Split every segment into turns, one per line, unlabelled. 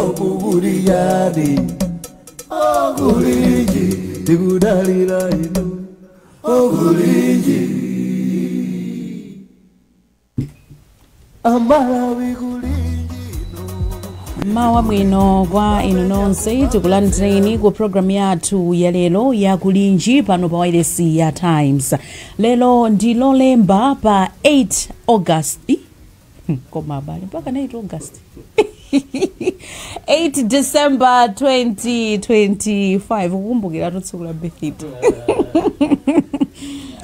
kukulijani kuliji tikudalira inu kuliji Amalawi kuliji
Mawa bwino kwa inu nonse tikulandireni ku program yathu ya lelo ya kulinji pano pa wireless ya Times. Lelo ndi Lolemba pa 8 August. Koma bali mpaka 8 August. 8 December 2025 kukumbukira tsiku la birthday.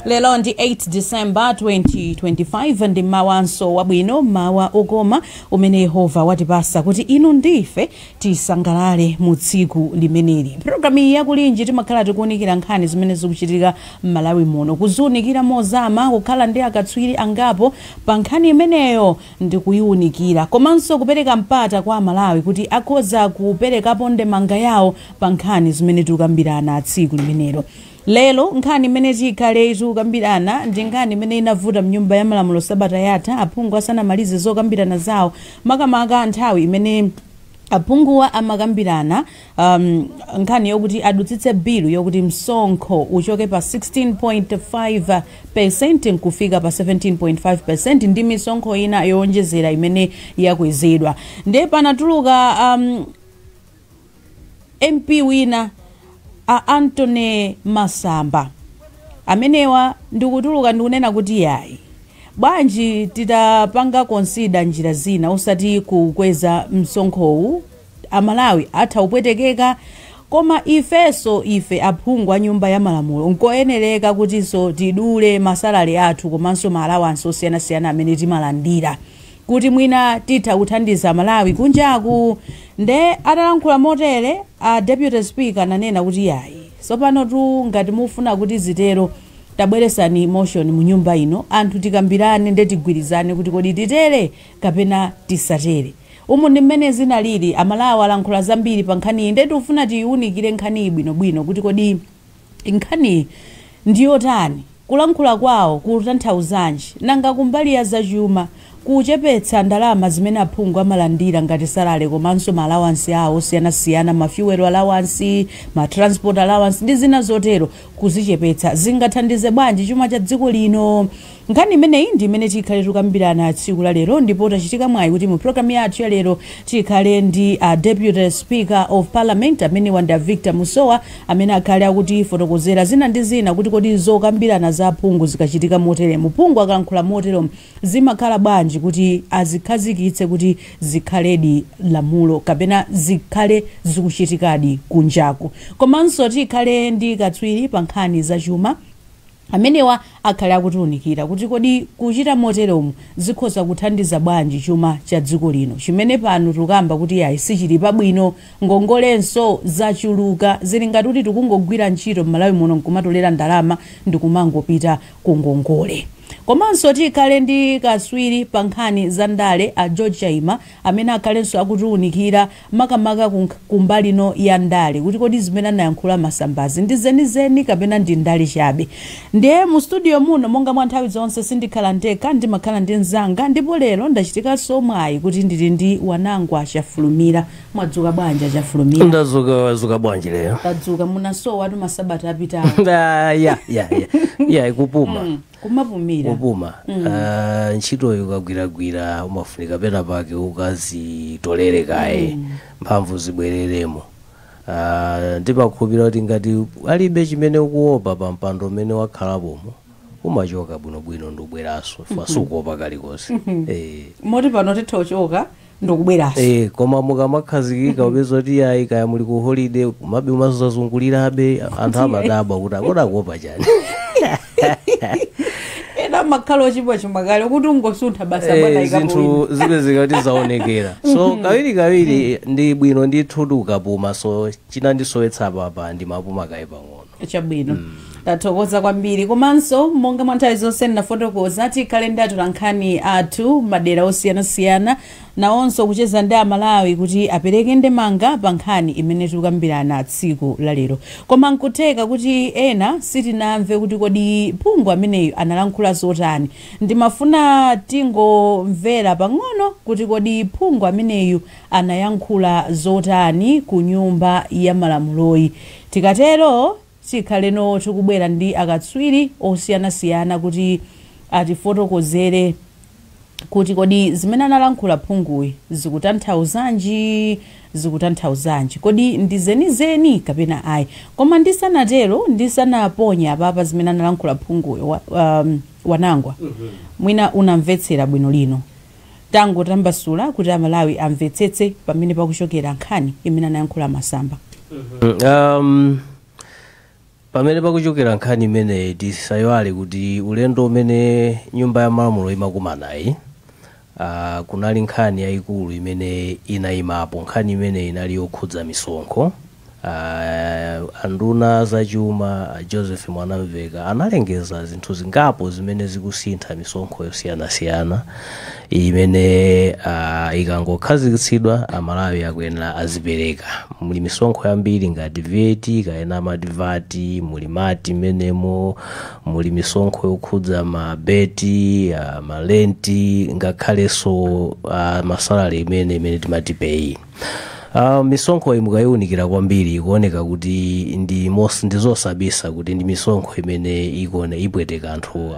Lelo ndi 8 December 2025 ndi mawanso wabwino mawa okoma umene Yehova watipasa kuti inu ndife tisangalale mu tsiku limeneli. Programi ya kulinji timakhala tikuunikira nkhani zimene zikuchitika m'Malawi muno, kuziunikira mozama, kukhala ndi akatswiri angapo pa nkhani imeneyo ndi kuyiunikira, komanso kupereka mpata kwa Malawi kuti akhoza kuperekapo ndemanga yawo pa nkhani zimene tikukambirana tsiku limenelo. Lelo nkhani imene tikhale tikukambirana ndi nkhani imene inavuta mnyumba ya malamulo sabata yatha, aphungu asanamalize zokambirana zawo makamaka nthawi imene aphunguwa amakambirana nkhani yokuti adutsitse bilu yokuti msonkho uchoke pa 16.5% nkufika pa 17.5% ndi misonkho ina yowonjezera imene yakwezedwa. Ndiye panatuluka MP wina Anthony Masamba amenewa ndikutuluka ndikunena kuti yayi bwanji titapanga consider njira zina usati kukweza msonkhowu Amalawi atha upwetekeka, koma ife aphungu a nyumba ya malamulo nkoyenereka kuti so tidule masalari athu komanso maalawansi osiyanasiyana amene timalandira kuti mwina titha kuthandiza Malawi kunjaku. Nde atalankhula motere Deputy Speaker nanena kuti yayi sopano tu ngati mufuna kuti zitero tabweresani motion mu nyumba ino anthu tikambirane nde tigwirizane kuti kodi titere kapena tisatere. Umu ndi mmene zinalili Amalawi alankhula zambiri pa nkhani nde tifuna tiunikire nkhani bwinobwino kuti kodi nkhani ndiyotani, kulankhula kwawo kutanthauzanji, nanga kumbali ya zachuma kuchepetsa ndalama zimene aphungu amalandira ngati salale komanso ma allowance awo osiyanasiyana, ma fuel allowance, ma transport allowance ndi zina zotero kuzichepetsa zingathandize bwanji chuma cha dziko lino. Nkhani imeneyi ndi imene tikhale tikambirana tsiku la lero, ndipo tachitika mwayi kuti mu program yathu ya lero tikhale ndi Deputy Speaker of Parliament amene wanda Victor Musowa amene akhale akuti fotokozera zina ndi zina kuti kodi zokambirana za aphungu zikachitika motere, muphungu akalankhula motere zimakhala bwanji kuti azikhazikitse kuti zikhaledi lamulo kapena zikhale zikuchitikadi kunjaku. Komanso tikhale ndi katswiri pa nkhani za chuma amenewa akhale akutiunikira kuti kodi kuchita moteromu zikhoza kuthandiza bwanji chuma cha dziko lino chimene pano tukamba kuti yayi sichili pabwino, ngongolenso zachuluka zili ngati kuti tikungogwira ntchito m'Malawi muno nkumatolera ndalama ndi kumangopita ku ngongole. Komanso tikhale ndi kaswiri pa nkhani za ndale George Chaima amene akhalenso akutiunikira makamaka kumbali no ya ndale kuti kodi zimene anayankhula Masambazi ndi zenizeni kapena ndi ndale chabe. Ndiye mu studio muno monga mwa nthawi zonse sindikhala ndekha, ndimakhala ndi mzanga, ndipo lero ndachitika mwayi kuti ndili ndi wanangwa Chafulumira. Mwadzuka bwanji Chafulumira?
Ndazuka bwanji lero.
Tadzuka munasowa atu masabata apitawo.
ya kupuma.
Kumapumira
kupuma ntchitoyo ukagwiragwira umafunika pena pake ukazitolere kaye mphamvu zibwereremo. Ndipakhulupirira kuti ngati alibe chimene ukuopa pa mpando umene wakhalapomo umachoka bwinobwino ndikubweranso fasukuopa kalikonse.
Moti pano tithochoka ndikubweranso.
Koma mukamakhazikika upeza kuti yayi kaya muli ku holiday kumabe umazazungulirabe anthu amadabwa kuti akuopa chani.
Ena makalo chipo chimakale kuti ungosuntha basa bana ikapo.
Zinthu zipezeka kuti zaonekera. So kawiri ndi bwino ndithu ukapuma, so china ndisowetsa papa ndi mapuma kaye pang'ono.
Chabwino. tathokoza kwambiri komanso monga mwa nthawi zonse ndafotokoza tikhale ndi atolankhani athu madera osiyanasiyana nawonso kucheza ndi amalawi kuti apereke ndemanga pa nkhani imene tikukambirana tsiku lalero koma nkutheka kuti ena sitinamve kuti kodi phungu ameneyu analankhula zotani ndimafuna tingomvera pang'ono kuti kodi phungu ameneyu anayankhula zotani ku nyumba ya malamuloyi tikatero tikhaleno tikubwera ndi akatswiri osiyanasiyana kuti atifotokozere kuti kodi zimene analankhula phunguyi zikutanthauzanji kodi ndi zenizeni kapena ayi koma ndisanatero ndisanaponya apapa zimene analankhula phunguyi wanangwa mwina unamvetsera bwino lino tangotambasula kuti amalawi amvetsetse pamene pakuchokera nkhani imene anayankhula Masamba.
Pamene pakuchokera nkhani imene tisayiwale kuti ulendo umene nyumba ya malamulo imakumanayi kunali nkhani yayikulu imene inayimapo nkhani imene inali yokhudza misonkho anduna zachuma Joseph Mwanamveka analengeza zinthu zingapo zimene zikusintha misonkho yosiyanasiyana imene ikangokhazikitsidwa amalawi akuyenera azipereka muli misonkho yambiri ngati VAT kaena madivati muli mati menemo muli misonkho yokhudza mabeti malenti ngakhalenso masalari imene timatipeyi misonkho imukayunikira kwambiri kuoneka kuti ndizosabisa kuti ndi misonkho imene ipweteka anthu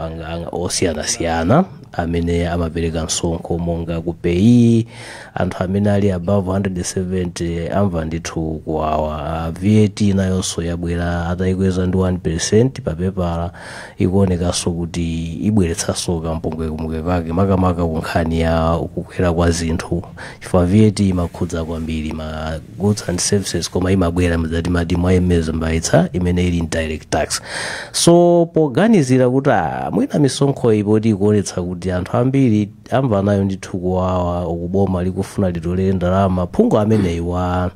osiyanasiyana amene amapereka msonkho monga kupeyi anthu amene ali above 170 amva ndithu kuwawa VAT nayonso yabwera atayikweza ndi 1% papepala ikuonekanso kuti ibweretsanso kampungwe kake makamaka ku nkhani ya kukwera kwa zinthu chifukwa VAT imakhudza kwambiri ma goods and services koma imabwera mzati mati mwayemeza mbaitsa imene ili indirect tax so poganizira kuti mwina misonkho ipoti ikuonetsa kuti anthu ambiri amva nayo ndithu kuwawa ukuboma likufuna litolere ndalama phungu ameneyi wa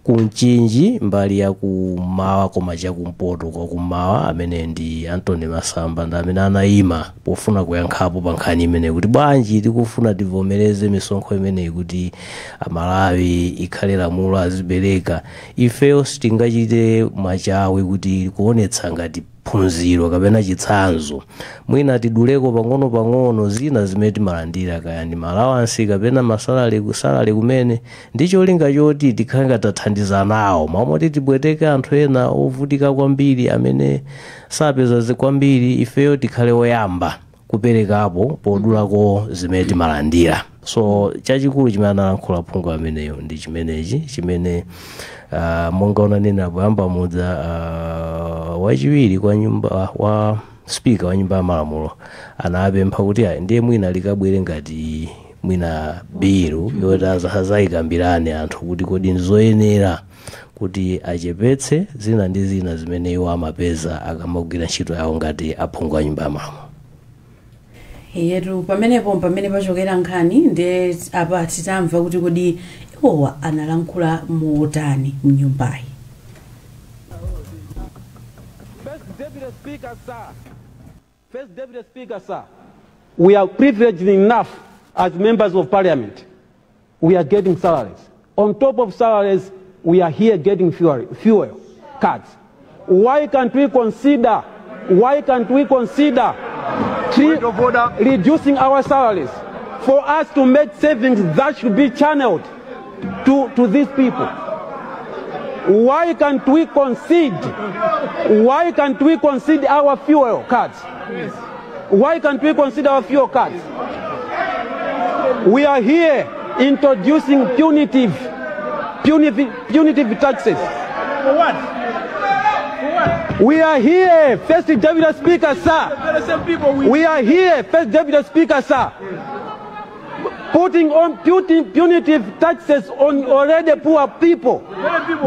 kumchinji mbali ya kumawa koma chakumpoto kwa kumawa amene ndi Anthony Masamba ndi amene anayima pofuna kuyankhapo pa nkhani imene kuti bwanji tikufuna tivomereze misonkho imeneyi kuti amalawi ikhale lamulo azibereka ifeyo sitingachite machawi kuti kuonetsa ngati phunziro kapena chitsanzo mwina tiduleko pang'ono zina zimene timalandira kaya ndi malawansi kapena masalari kumene ndicho linga choti tikhanga tathandiza nawo mamoti tibweteke anthu ena ovutika kwambiri amene sapeza kwambiri ifeyo tikhale oyamba kuperekapo podulako zimene timalandira so chachikulu chimene analankhula phungu ameneyo ndi chimenechi chimene monga unanena poyamba mudza wachiwiri kwa nyumba wa speaker wa nyumba ya malamulo anapempha kuti ndiye mwina likabwere ngati mwina bilu yoti azayikambirane anthu kuti kodi ndizoyenera kuti achepetse zina ndi zina zimene iwo amapeza akamagwira ntchito yawo ngati aphungu a nyumba ya malamulo.
Yetu pamene pachokera nkhani ndi apa titamva kuti kodi iwowa analankhula motani mnyumbayi.
First Deputy Speaker, sir, we are privileged enough as members of parliament. We are getting salaries. On top of salaries, we are here getting fuel cards. Why can't we consider reducing our salaries for us to make savings that should be channeled to these people? Why can't we concede our fuel cards? Why can't we consider our fuel cards? We are here introducing punitive taxes.
For what?
We are here, First Deputy Speaker, sir. We are here, First Deputy Speaker, sir. Putting on punitive taxes on already poor people.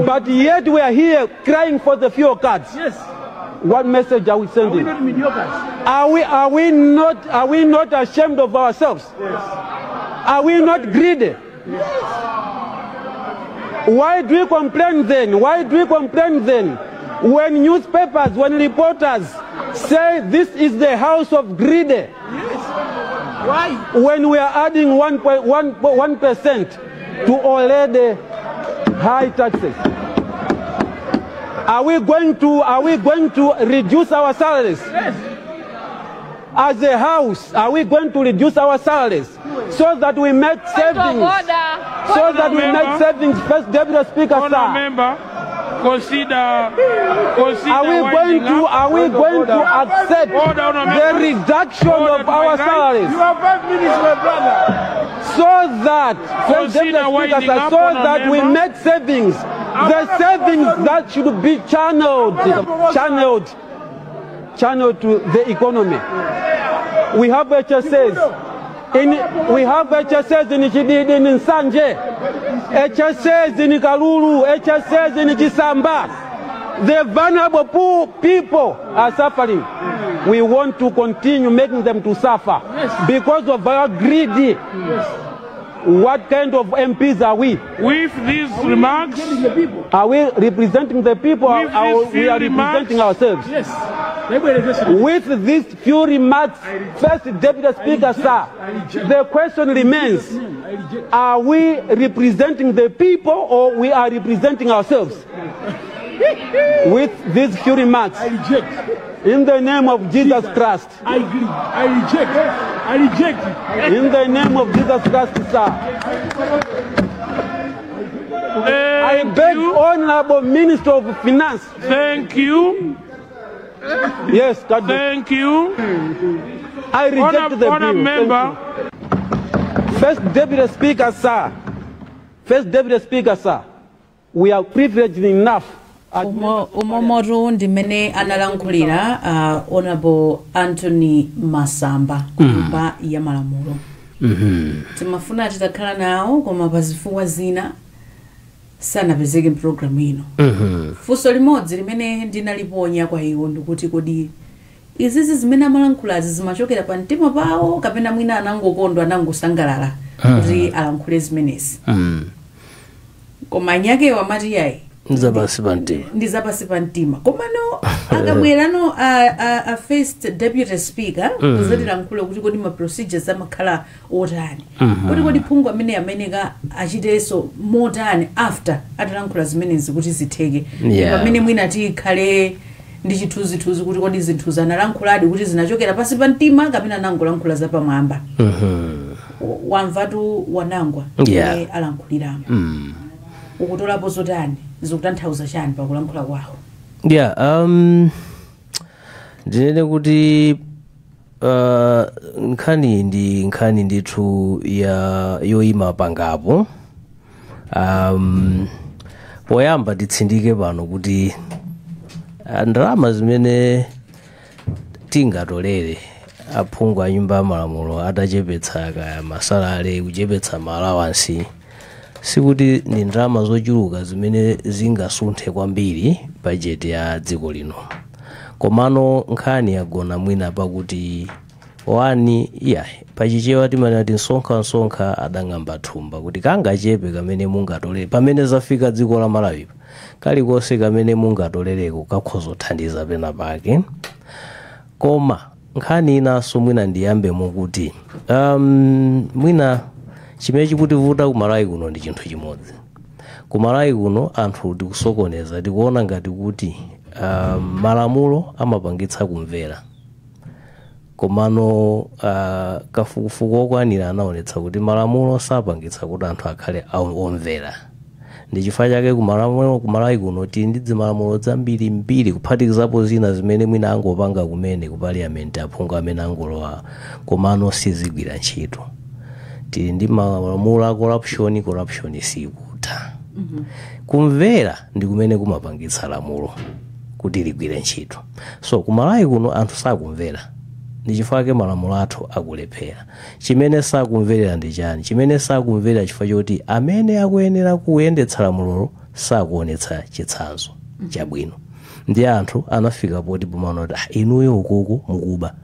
But yet we are here crying for the fuel cards.
Yes.
What message are we sending?
Are we not mediocres?
Are we not ashamed of ourselves?
Yes.
Are we not greedy?
Yes.
Why do we complain then? When newspapers, when reporters say this is the house of greedy,
Why?
when we are adding 1% to already high taxes, are we going to reduce our salaries?
Yes.
As a house, are we going to reduce our salaries so that we make savings? So that we make savings. First Deputy Speaker, sir.
Member, consider
Are we going to accept the reduction of our salaries?
You have 5 minutes, my brother.
So that, First Deputy Speaker, sir, so that we make savings. The savings that should be channeled to the economy. We have HSS in Chididi, in Nsanje, HSS in Kalulu, HSS in Chisamba. The vulnerable poor people are suffering. We want to continue making them to suffer because of our greedy. What kind of MPs are we?
With these remarks,
Are we representing the people or we are representing ourselves?
yes.
With these few remarks, First Deputy Speaker, sir, the question remains, are we representing the people or we are representing ourselves? With these few remarks,
I reject.
in the name of Jesus Christ,
I agree. I reject. I reject it.
in the name of Jesus Christ, sir, I beg Honorable Minister of Finance.
Thank you.
Yes, God bless.
Thank you.
I reject the bill. Thank
Member.
you. First Deputy Speaker, sir. First Deputy Speaker, sir. We are privileged enough.
umomoto ndimene analankhulira Honorable Anthony Masamba kunyumba ya malamulo. Timafuna titakhala nawo koma pazifukwa zina sanapezeke mpulogalamu ino. Funso limodzi limene ndinaliponya kwa iwo ndikuti kodi izizi zimene amalankhulazi zimachokera pa mtima pawo kapena mwina anangokondwa anangosangalala kuti alankhule zimenezi. Koma nyakewo amati yayi ndi zapasi pa mtima. Komano akabwera no a First Deputy Speaker kuzatilankhula kuti kodi ma procedures amakhala otani, kodi phungu amene ameneka achiteso motani after atalankhula zimenezi kuti zitheke, pamene mwina tikhale ndi chithunzithunzi kuti kodi zinthu zanalankhuladi kuti zinachokera pasi pa mtima kapena nangolankhula zapamwamba. Wamvatu wanangwa alankhuliramo ukutolapo zotani zikutanthauza chani pakulankhula kwawo?
ndinene kuti nkhani ndithu yoyima pangapo. Poyamba titsindike pano kuti ndalama zimene tingatolere aphungu a nyumba ya malamulo atachepetsa kaya masalale kuchepetsa maalawansi sikuti ni ndalama zochuluka zimene zingasunthe kwambiri bajeti ya dziko lino. Komano nkhani yagona mwina pakuti wani pachichewa timanena nsonkha adang'amba thumba kuti kangachepe kamene mungatolere pamene zafika dziko la Malawi kalikonse kamene mungatolereko kakhoza kuthandiza pena pake. Koma nkhani inaso mwina ndiyambe mukuti mwina chimene chikutivuta ku Malawi kuno ndi chinthu chimodzi. Ku Malawi kuno anthu tikusokoneza tikuona ngati kuti malamulo amapangitsa kumvera. Komano kafukufuku okwanira anaonetsa kuti malamulo sapangitsa kuti anthu akhale omvera. Ndi chifukwa chake ku Malawi kuno tili ndi zimalamulo zambiri kuphatikizapo zina zimene mwina angopanga kumene ku parliament aphungu amene angolowa komano sizigwira ntchito. Tili ndi malamulo a corruption sikutha. Kumvera ndi kumene kumapangitsa lamulo kuti ligwire ntchito. So ku Malawi kuno anthu sakumvera. Ndi chifukwa malamulo athu akulephera. Chimene sakumverera ndi chani? Chimene sakumverera chifukwa choti amene akuyenera kuyendetsa lamulo sakuonetsa chitsanzo chabwino. Ndi anthu anafika poti pomano kuti inuyo ukuku mukuba.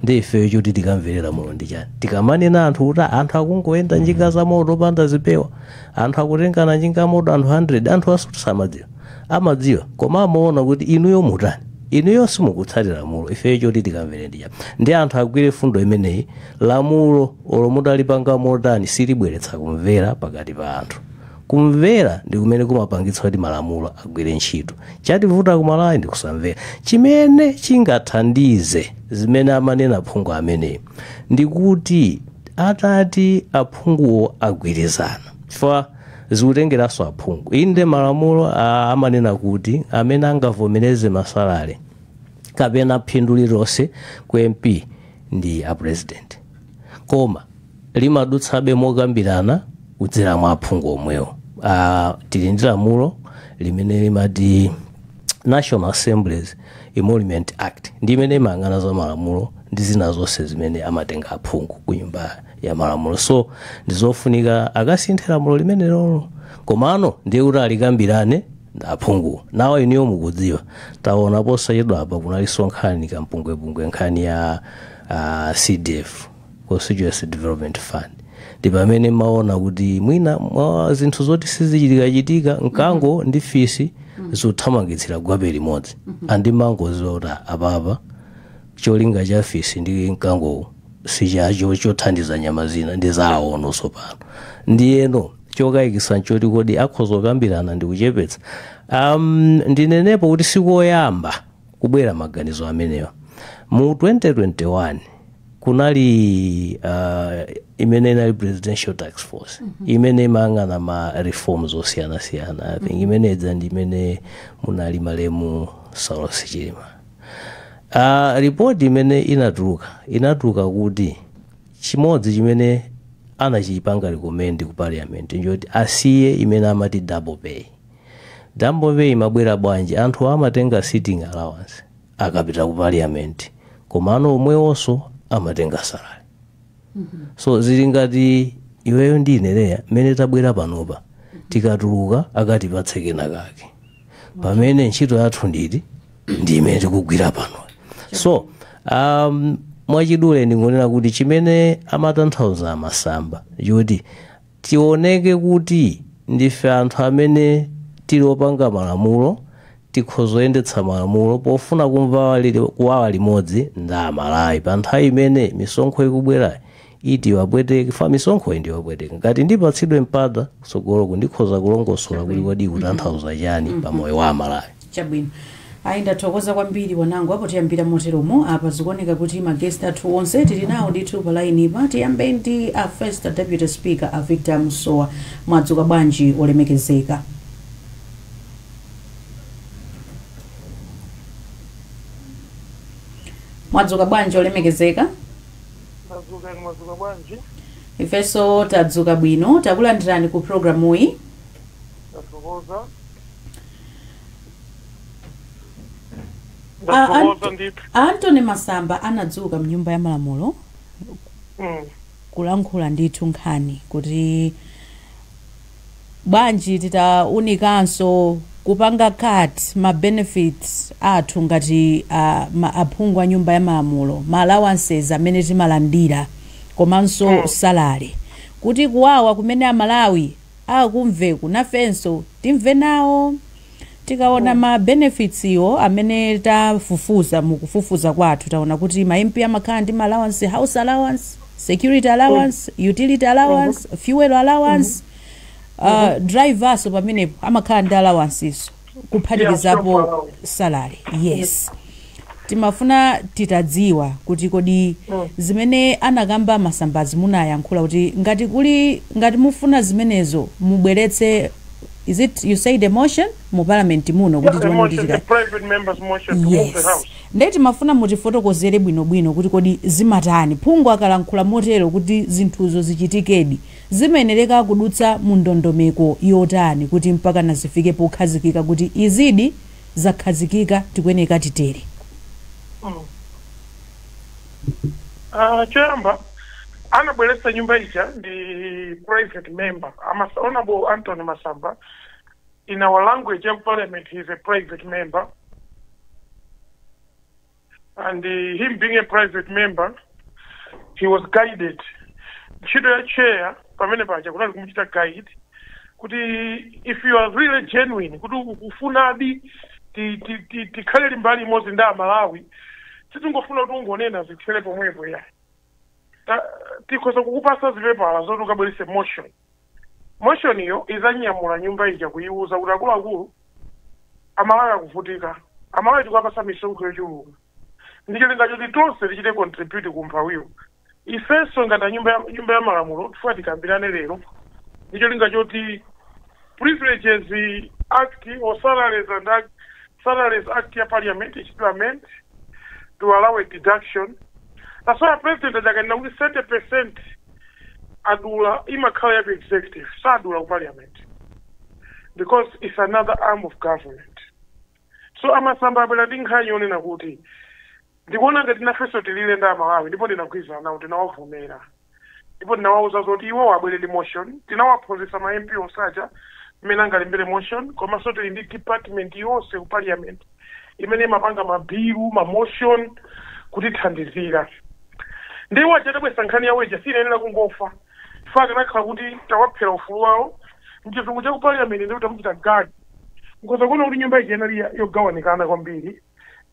Ndi ifeyo choti tikamverera mulo ndi chani? Tikamanena anthu kuti anthu akungoyenda njinga za moto panda zipewa. Anthu akutengana njinga moto anthu 100 anthu asamadziwa. amadziwa koma amaona kuti inuyo mutani inuyo simukutsatira lamulo ife choti tikamvere ndiya ndi anthu agwire fundo imeneyi lamulo olomudalipanga motani silibweretsa kumvera pakati pa anthu kumvera ndi kumene kumapangitsa kuti malamulo agwire ntchito chativuta kumalawi ndi kusamvera chimene chingathandize zimene amanena aphungu ameneyi ndikuti atati aphunguwo agwirizana chifukwa zikutengeranso aphungu inde malamulo amanena kuti amene angavomereze masalale kapena phindu lililonse ku MP ndi apresident koma limadutsabe mokambirana kudzera mwa aphungu omwewo tili ndi lamulo limene limati National Assembly's Emolument Act ndi imene imang'ana za malamulo ndi zina zonse zimene amatenga aphungu ku nyumba ya malamulo so ndizofunika akasinthe lamulo limene lolo komano ndiye kuti alikambirane aphungu nawo iniyo mukudziwa taona posachedwa apa kunaliso nkhani kampungwepungwe nkhani ya CDF Constituency Development Fund ndi pamene maona kuti mwina mwa zinthu zoti sizichitika mkango ndi fisi zothamangitsira gwape limodzi andi mango zota apapa cholinga cha fisi ndi mkango sichacho chothandiza nyama zina ndi zawo nonso pano ndiyeno chokayikisa nchoti kodi akhoza kukambirana ndi kuchepetsa ndinenepo kuti sikoyamba kubwera maganizo amenewa mu 2021 kunali imene inali presidential tax force imene imang'ana ma reforms osiyana-siyana I think imene idza ndi imene munali malemu Saulos Chilima report imene inatuluka kuti chimodzi chimene anachipanga recommend ku parliament njoti asiye imene amati double pay imabwera bwanji anthu amatenga sitting allowance akapita ku parliament komano omwewonso amatenga salary so zili ngati iweyo ndi inereya mmene tabwera panopa tikatuluka akatipatse kena kake pamene ntchito yathu ndi imene tikugwira pano so mwachidule ndingonena kuti chimene amatanthauza Masamba yoti tioneke kuti ndife anthu amene tilopanga malamulo tikhozoyendetsa malamulo pofuna kumva kuwawa limodzi nda Malawi pa nthawi imene misonkho ikubwera iti wapweteke fa misonkho ndi wapweteke ngati ndipatsidwe mpata kutsogolo kundikhoza kulongosola kuti kodi kutanthauza chani pa moyo wa Malawi
chabwino ndathokoza kwambiri wanangu apo tiyambira moteromo apa zikuoneka kuti magesti athu onse tili nawo ndithu pa line ipa tiyambe ndi a first deputy speaker a Victor Musowa mwadzuka bwanji olemekezeka mwadzuka bwanji olemekezeka
mwadzuka bwanji
ifeso tadzuka bwino takulandirani ku programu iyi
tathokoza
Anthony Masamba anadzuka mnyumba ya malamulo kulankhula ndithu nkhani kuti bwanji titaunikanso kupanga cut ma benefits athu ngati aphungu a nyumba ya malamulo ma allowances amene timalandira komanso salary kuti kuwawa kumene Amalawi akumveku nafenso timve nawo tikaona ma benefits iwo amene tafufuza mukufufuza kwathu taona kuti ma MP amakhala ndi ma allowance house allowance security allowance utility allowance fuel allowance drivers pamenepo amakhala ndi allowances kuphatikizapo salary yes timafuna titadziwa kuti kodi zimene anakamba Masambazi munayankhula kuti ngati mufuna zimenezo mubweretse is it you say the motion mu parliament muno kuti
the private members motion to move the house
ndeti mafuna mutifotokozere bwino kuti kodi zimatani phungu akalankhula motero kuti zinthuzo zichitikedi zimenereka kudutsa mu ndondomeko yotani kuti mpaka nazifike pokhazikika kuti izidi zakhazikika tikweneka titere
choyamba anabweretsa nyumba ija ndi private member Honorable Anthony Masamba. In our language of parliament, he is a private member. And him being a private member, he was guided. Chair, pamene paja kunali kumuchita guide kuti if you are really genuine kuti ukufunadi tikhale limbali imodzi ndi Amalawi sitingofuna kuti ungonena zithele pomwepo ya tikhoza kukupasa zipepala zoti ukabwerese motion iyo izanyamula nyumba ija kuyiuza kuti akuluakulu Amalawi akuvutika Amalawi tikapasa misonkho yochuluka ndicho linga choti tonse tichite contribute kumphawiwo ifenso ngati nyumba ya malamulo tifuna tikambirane lero ndicho linga choti privileges act or salaries act ya parliament ichiplement to allow a deduction. That's why president ajakanena kuti 30% adula imakhala ya executive sadula ku parliament because it's another arm of government. So amasamba abela ndinkhani yonena kuti ndikuona ngati nafeso tilile nda Malawi ndipo ndinagwirizana nawo tinawavumera ndipo ndinawauza zoti iwo wabwerere motion tinawaphunzitsa ma MP osaja mmene angalimbere motion komanso tili ndi department yonse ku parliament imene imapanga mabilu motion kuti thandizira ndiwo achatabwesa nkhani yawo ija sinenera kungofa faka nakhala kuti tawaphera ufulu wawo mchizungu cha ku parliament ndi kuti amuchita gadi ngoza kuona kuti nyumba ija inali yogawanikana kwambiri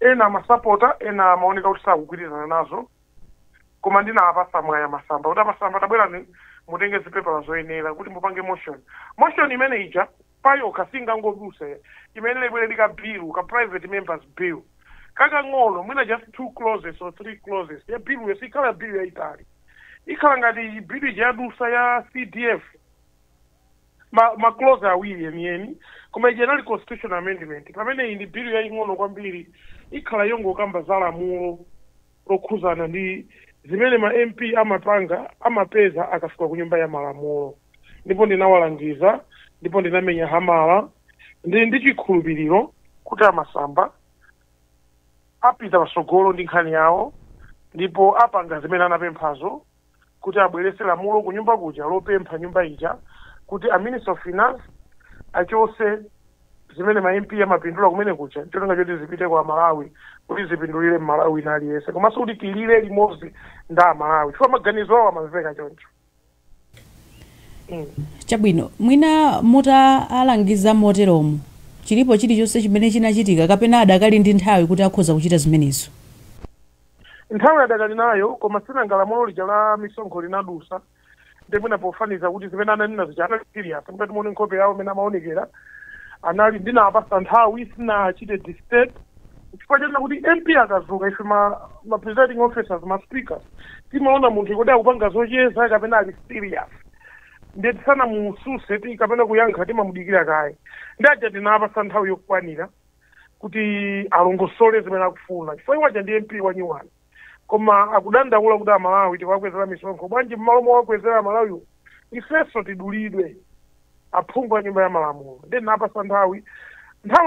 ena amasapota ena amaoneka kuti sakugwirizana nazo koma ndinawapasa mwaya masamba kuti amasamba tabwerani mutenge zipepala zoyenera kuti mupange motion imene ija payo kasingangodusa imene ibwere lika bill ka private members bill kakang'ono mwina just 2 clauses or 3 clauses ya bill yesikhala bill yaitali ikhala ngati bill ija yadusa ya CDF ma clause awiri yeniyeni koma ija inali constitutional amendment pamene iyi ndi bill yaing'ono kwambiri ikhala yongokamba za lamulo lokhuzana ndi zimene ma MP amapanga amapeza akafika ku nyumba ya malamulo ndipo ndinawalangiza ndipo ndinamenya hamala ndi chikhulupiriro kuti amasamba apita pasogolo ndi nkhani yawo ndipo apanga zimene anapemphazo kuti abwerese lamulo ku nyumba kuja lopempha nyumba ija kuti a Minister of Finance achose zimene ma MP amapindula kumene kuja cholinga choti zipite kwa Malawi kuti zipindulire Malawi naliyese komanso kuti tilire limodzi nda Malawi chifukwa maganizo awo amamveka choncho.
Chabwino mwina mutaalangiza moteromo chilipo chilichonse chimene chinachitika kapena adakali ndi nthawi kuti akhoza kuchita zimenezo?
Nthawi adakali nayo koma sinangalamulo lija la misonkho linadusa ndipena pofaniza kuti zimene ananena zichata serious ngati muone nkhope yawo imene amaonekera anali ndinawapasa nthawi sinachite disturb chifukwa chena kuti MP akazuka ife ma presiding officers ma speakers timaona munthu kuti akupanga zocheza kapena ali serious ndetsana mususe ti kapena kuyankha timamudikira kaye ndaja tinawapasa nthawi yokwanira kuti alongosole zimene akufuna chifukwa iwaja ndi MP wanyuwani koma akudandaula kuti Amalawi tiwakwezera misonkho bwanji mmalo mwakwezera Amalawi ifeso tidulidwe aphungu a nyumba ya malamulo ndinapasa nthawi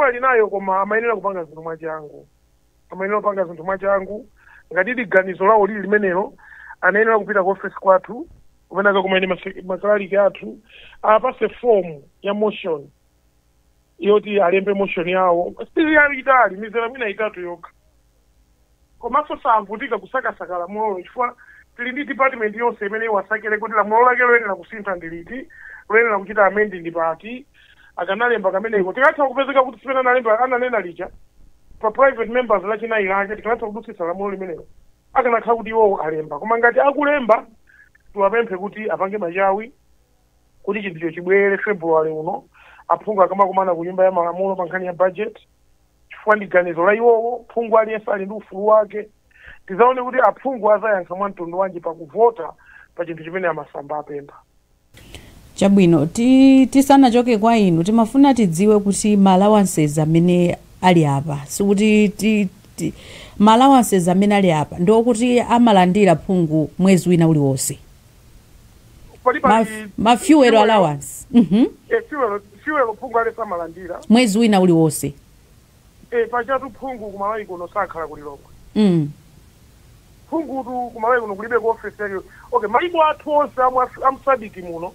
alinayo koma amayenera kupanga zinthu mwachangu ngati ganizo lawo lili limenelo anayenera kupita ku office kwathu kumeneka kumaene makaliki athu apase form ya motion yoti alembe motion yawo still yalitali mizera mwina itatu yokha komanso savutika kusakasaka lamulo chifukwa tili ndi department yonse imene iwasakire kuti lamulo lake loyenera kusintha ndiliti loyenera kuchita amending ndi pati akanalemba kameneko tikatha kupezeka kuti simene analemba ananena lija pa private members lachinayi lake tikatha kudutsitsa lamulo limenelo akanakhala kuti iwowo alemba koma ngati akulemba tiwapemphe kuti apange machawi kuti chinthucho chibwere February uno aphungu akamakumana ku nyumba ya malamulo pa nkhani ya budget chifukwa ndi ganizo la iwowo phungu aliyense ali ndi ufulu wake tizaone kuti aphungu azayankha mwa mtundu wanji pakuvota pa chinthu chimene amasamba apempha.
Chabwino tisanachoke kwa inu timafuna tidziwe kuti ma allowances amene ali apa sikuti ma allowances amene ali apa ndokuti amalandira phungu mwezi wina uliwonse ma fuel allowance
fuel phungu alesa malandira
mwezi wina uliwonse
pachatu phungu kumalawi kuno sakhala kulilongwe phungu tu kumalawi kuno kulibe ku office yake okay maiko athu onse amsadiki muno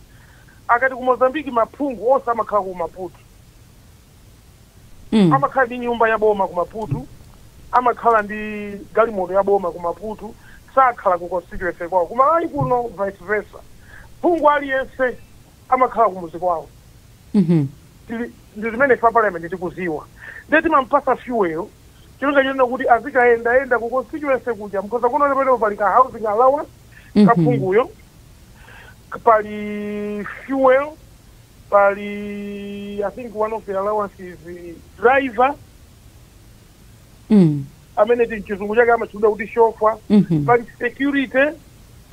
akati ku Mozambique maphungu onse amakhala ku Maputo amakhala ndi nyumba ya boma ku Maputo amakhala ndi galimoto ya boma ku Maputo sakhala ku constituency kwawo kumalawi kuno vice versa phungu aliyense amakhala ku muzi kwawo ndi zimene fa parliament tikuziwa ndeti mampasa fuel chilunga chino kuti azikaenda ku constituency kuja mkoza kuno pano pali ka housing allowance kapunguyo pali fuel pali I think one of the allowances is driver amene tinchizungu chake amachidwa kuti chauffeur pali security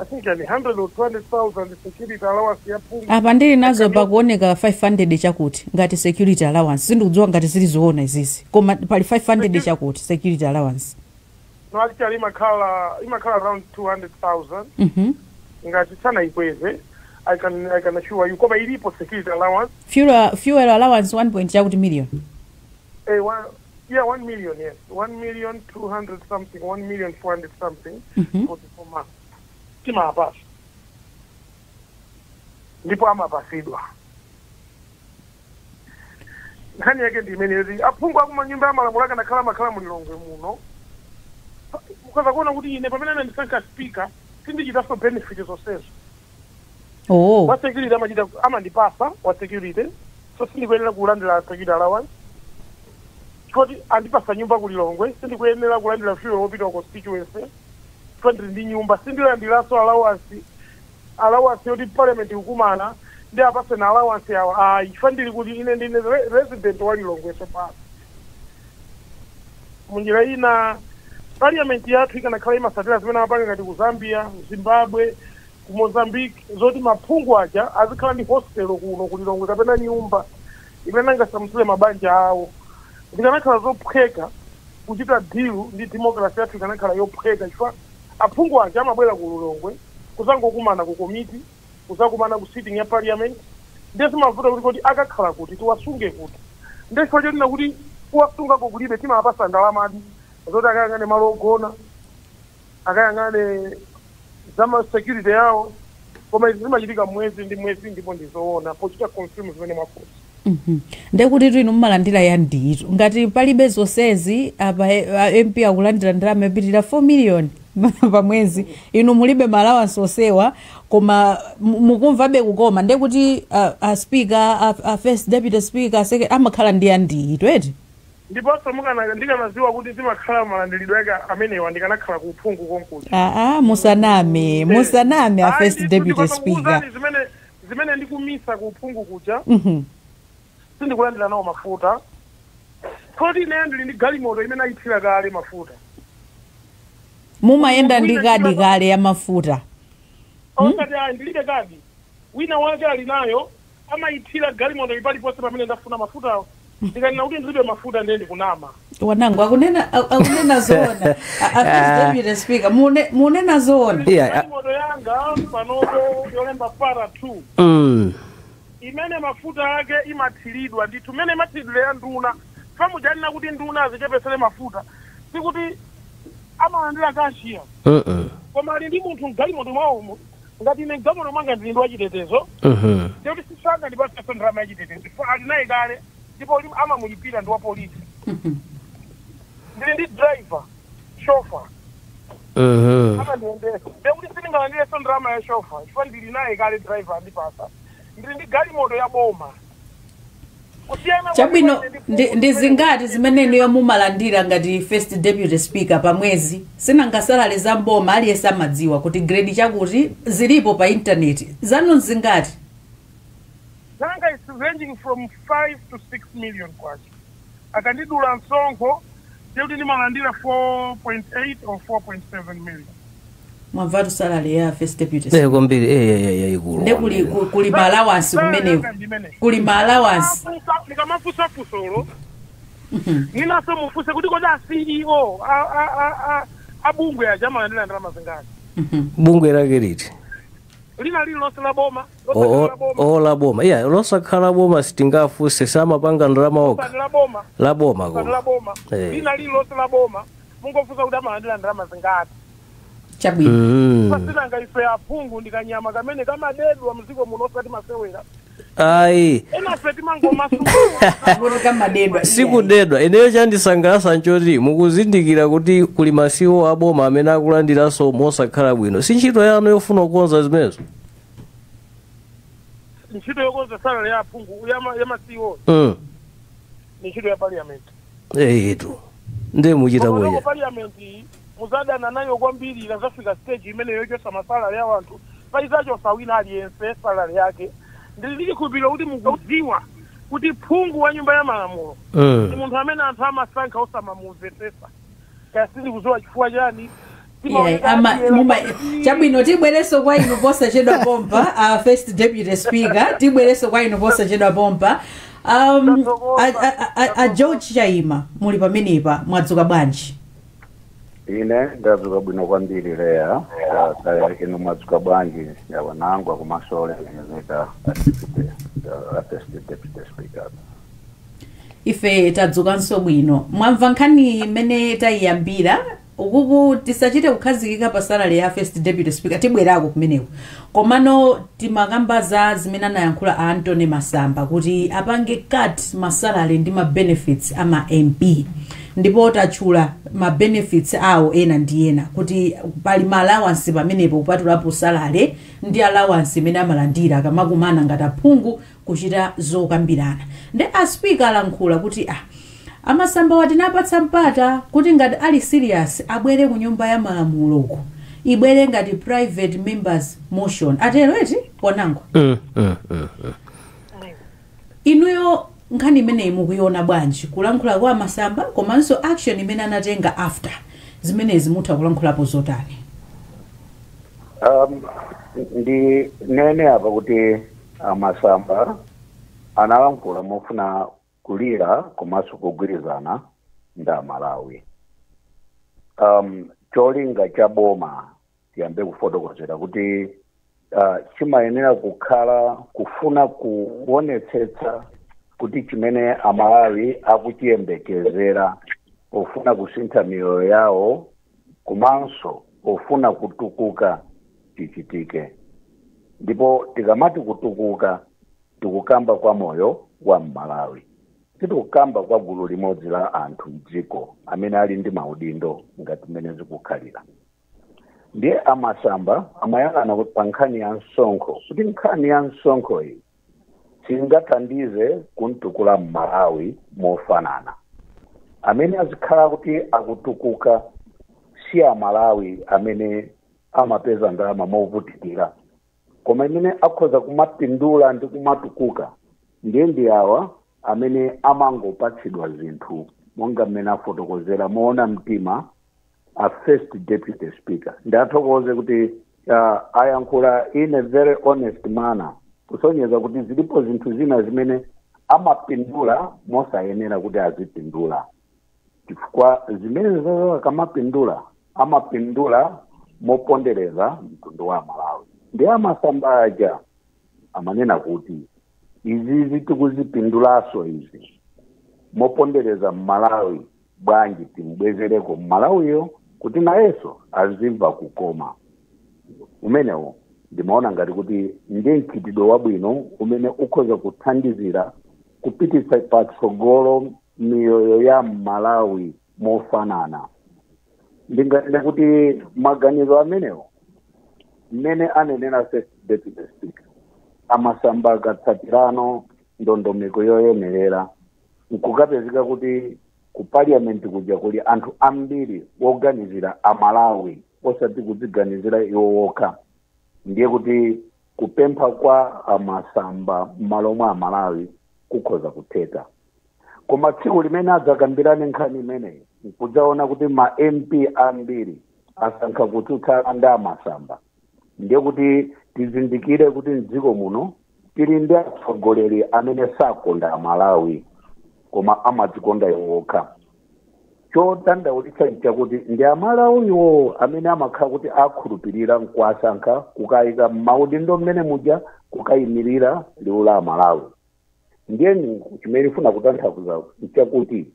I think yani 100 or 200,000 security allowance ya pungu
apa ndili nazo pakuoneka 500 chakuti ngati security allowance sindikudziwa ngati zilizoona izizi koma pali 500 chakuti security allowance
no actually imakhala around 200,000 ngati sana ikweze I can assure you koma ilipo security allowance
fuel allowance 1 chakuti million
1 million, yes. 1,200,000 something, 1,400,000 something for the months. Tima hapasi. Ndipo amapasidwa. Nkhani yake ndi imenezi. Aphungu akuma nyumba ya malamulaka na khala mulilongwe muno. Mukaza kuona kuti ine pamene anandisankha speaker, sindichitaso benefit zonsezo.
Oh.
Wa security amandipasa wa security. So sindikuyenera kulandira security allowance. Choti andipasa nyumba kulilongwe sindikuyenera kulandira fuel wopita ku constituency twandiri ndi nyumba sindilandiraso allowance yoti parliament ikumana ndi apase na allowance yawo ifandiri kuti ine ndine resident wa lilongwe sopano munjira ina parliament yathu ikanakhala imasatira zimene amapanga ngati ku Zambia, Zimbabwe, ku Mozambique zoti maphungu aja azikhala ndi hostel kuno kulilongwe kapena nyumba imene angasamusire mabanja awo ndikanakhala zophweka kuchita deal ndi democracy yathu ikanakhala yophweka chifukwa aphungu aja amabwera ku Lilongwe kuzangokumana ku committee kuzakumana ku sitting ya parliament ndesi mavuta kuti akakhala kuti tiwasunge kuti ndesi choti na kuti kuwasunga kulibe timapasa ndalama zoti akayang'ane malo ogona akayang'ane zama security yawo koma izi zimachitika mwezi ndi mwezi ndipo ndizoona pochita consume zimene mafuta
ndekuti twinu mmalandira ya nditu ngati palibe zonsezi apa MP akulandira ndalama yopitirira 4 million pa mwezi inu mulibe allowance onsewa koma mukumvabe kukoma ndekuti a speaker a first deputy speaker second amakhala ndi ya nditu eti
ndiponso ndikanaziwa kuti zimakhala malandiridwe yake amenewa ndikanakhala ku phungu konkuja
musaname a first deputy speaker
zimene ndikumisa ku phungu kuja sindikulandira nawo mafuta kodi ine ndili ndi galimoto imene ayithira kale mafuta
mumayenda ndi kadi kale ya mafuta
osati ndilibe kadi wina wake ali nayo amayithira galimoto ipaliponse pamene ndafuna mafutawo ndikanena kuti ndilibe mafuta ndiye ndikunama
wanangu akunena zoona a deputy speaker munena zoona
galimoto yanga panopo yolemba para 2 imene mafuta yake imathiridwa ndithu mene imathiridwa ya nduna famujanina kuti nduna azichepesere mafuta sikuti amalandira kashiya koma ali ndi munthu mgalimoto mwawomo ngati ine mgalimoto mwanga ndili ndi wachitetezo ndikuti sisanga ndipasa ndalama yachitetezo ali naye kale ndipo amamulipira ndi wa polisi ndili ndi driver chauffeur amandiyendesa ndikuti sindingalandireso ndalama ya chauffeur chifukwa ndili naye kale driver andipasa ndili ndi galimoto ya boma
chabwino ndi zingati zimene niyo mumalandira ngati first deputy speaker pa mwezi sinangasalale za mboma aliyense amadziwa kuti grade chakuti zilipo pa internet zanu zingati
zanga is ranging from 5 to 6 million kwacha akandidula msonkho ndikuti ndimalandira 4.8 or 4.7 million
mwamvatu salary ya first deputy speaker
kwambiri ikulu
ndi kuli allowance kumeneko kuli allowance
nikamafusa fusolo ninaso mufuse kuti kodi CEO abungwe ya jama ndila ndalama zingati
bungwe lake liti
lina lililonse la boma
la boma losakhala boma sitingafuse samapanga ndalama okha la boma
lina lililonse la boma mungofusa kuti amalandira ndalama zingati
chabwino
pasinanga ife aphungu ndikanyama kamene kamadedwa mziko muno osati masewera enafe
timangomasukulu
sikudedwa ineyo chandisangalatsa nchoti mukuzindikira kuti kuli masiwo aboma amene akulandiranso mosakhala bwino si ntchito yanu yofuna kukonza zimenezo
ntchito yokonza salary ya aphungu ya CEO ni ntchito ya parliament.
Etu ndiye muchita bwenya
parliament muzadana nayo kwambiri ikazafika stage imene yochosa masalary ya wanthu paizachosa wina aliyense salary yake. Ndili kukhulupirira kuti mukudziwa kuti phungu wa nyumba ya malamulo ni munthu amene anthu amasankha osamamumvetsetsa. Kasili kuzowa chifukwa chani
chabwino tibwereso kwa inu posachedwa pompa first deputy speaker tibwereso kwa inu posachedwa pompa George Chaima muli pamenepa mwadzuka bwanji?
Ine ndadzuka bwino kwambiri leya ino mwadzuka bwanji ya wanangu akumasole ngezeka first deputy speaker.
Ife tadzukanso bwino mwamva nkhani imene tayiyambira ukuku tisachite kukhazikika pa salary ya first deputy speaker tibwerako kumeneko komano timakambaza zimene anayankhula a Anthony Masamba kuti apange cut masalary ndi ma benefits ama MP ndipo tatchula ma benefits awo ena ndi ena kuti pali ma allowance pamenepo kupatulapo salary ndi allowance imene amalandira akamakumana ngati aphungu kuchita zokambirana ndi a speaker alankhula kuti Amasamba watinapatsa mpata kuti ngati ali serious abwere ku nyumba ya malamuloko ibwere ngati private members motion atero eti ponango inuyo nkhani imene mukuiona bwanji kulankhula kwa Masamba komanso action imene anatenga after zimenezi mutha kulankhulapo zotani?
Ndi nene apa kuti Masamba analankhula mofuna kulira komanso kugwirizana nda Malawi. Cholinga cha boma tiyambe kufotokozera kuti chimayenera kukhala kufuna kuonetsetsa kuti chimene Amalawi akuchiyembekezera ofuna kusintha miyoyo yawo komanso ofuna kutukuka chichitike. Ndipo tikamati kutukuka tikukamba kwa moyo wa Malawi. Tikukamba kwa gulu limodzi la anthu mdziko amene ali ndi maudindo ngati mmene zikukhalira. Ndiye Amasamba amayang'ana kuti pa nkhani ya msonkho kuti nkhani ya msonkho iyi singathandize kuntukula Malawi mofanana. Amene azikhala kuti akutukuka si Amalawi amene amapeza ndalama movutikira koma imene akhoza kumapindula ndi kumatukuka ndi awa amene amangopatsidwa zinthu monga mmene afotokozera moona mtima a first deputy speaker. Ndathokoze kuti ayankhula in a very honest manner kusonyeza kuti zilipo zinthu zina zimene amapindula mosayenera kuti azipindula chifukwa zimene zazo amapindula mopondereza mtundu wa Malawi. Ndi Amasamba aja amanena kuti izi tikuzipindulaso izi mopondereza Malawi bwanji timbwezereko Malawiyo kuti nayeso azimva kukoma. Umenewo ndimaona ngati kuti ndi mchitidwe wabwino umene ukhoza kuthandizira kupititsa patsogolo miyoyo ya Malawi mofanana. Ndingatenda kuti maganizo amenewo mmene anenera first deputy speaker Amasamba akatsatirano ndondomeko yoyenerera nkukapezeka kuti ku parliament kuja kuli anthu ambiri woganizira Amalawi osati kudziganizira iwo wokha. Ndiye kuti kupempha kwa Amasamba m'malo mwa Amalawi kukhoza kutheka. Koma tsiku limene adzakambirane nkhani imeneyi nkudzaona kuti ma MP ambiri asankha kutsutsana ndi Amasamba. Ndiye kuti tizindikire kuti mdziko muno tili ndi atsogoleri amene sakonda Amalawi koma amadzikonda iwo okha. Chotandaulitsa chakuti ndi Amalawiwo amene amakhala kuti akhulupirira nkuwasankha kukayika maudindo mmene muja kukayimirira liwu la Amalawi. Ndiye chimene funa kutanthauza chakuti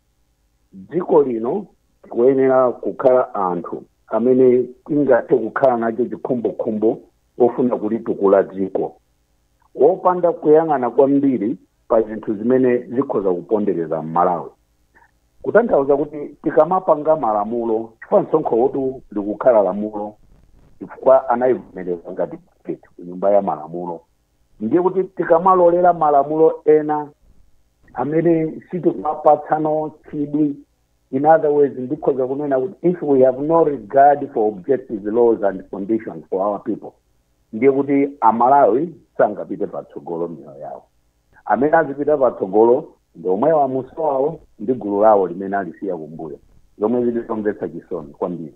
dziko lino kuyenera kukhala anthu amene tingathe kukhala nacho chikhumbokhumbo ofuna kulitukula dziko wopanda kuyang'ana kwambiri pa zinthu zimene zikhoza kupondereza Malawi. Kutanthauza kuti tikamapanga malamulo chifukwa msonkho wotu likukhala lamulo chifukwa anayivomereza ngati ku nyumba ya malamulo ndiye kuti tikamalolera malamulo ena amene sitikumapatsano chidwi. In other words, ndikhoza kunena kuti if we have no regard for objective laws and conditions for our people, ndiye kuti amalawi sangapite patsogolo miyoyo yawo. Amene azipita patsogolo ndi omwewo amuso wawo ndi gulu lawo limene alisiya kumbuyo, zomwe zilitomvetsa chisoni kwambiri.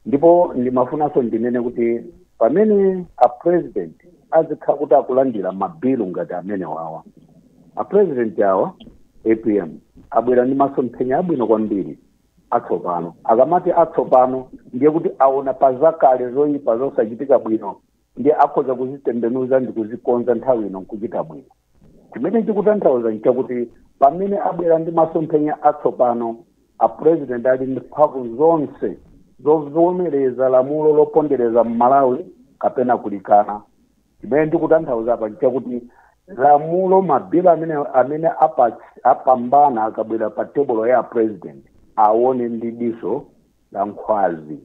Ndipo ndimafunanso ndinene kuti pamene a president azikhala kuti akulandira mabilu ngati amene wawa, a president awa APM abwera ndi masomphenya abwino kwambiri atsopano. Akamati atsopano ndiye kuti aona pazakale zoyipa zosachitika bwino, ndiye akhoza kuzitembenuza ndi kuzikonza nthawi ino nkuchita bwino. Chimene chikutanthauza nchakuti pamene abwera ndi masomphenya atsopano, a president ali ndi mphamvu zonse zovomereza lamulo lopondereza m'Malawi kapena kulikana. Chimene ndikutanthauza apa nchakuti lamulo mabila amene apambana akabwera pa tebolo ya president aone ndi diso la nkhwazi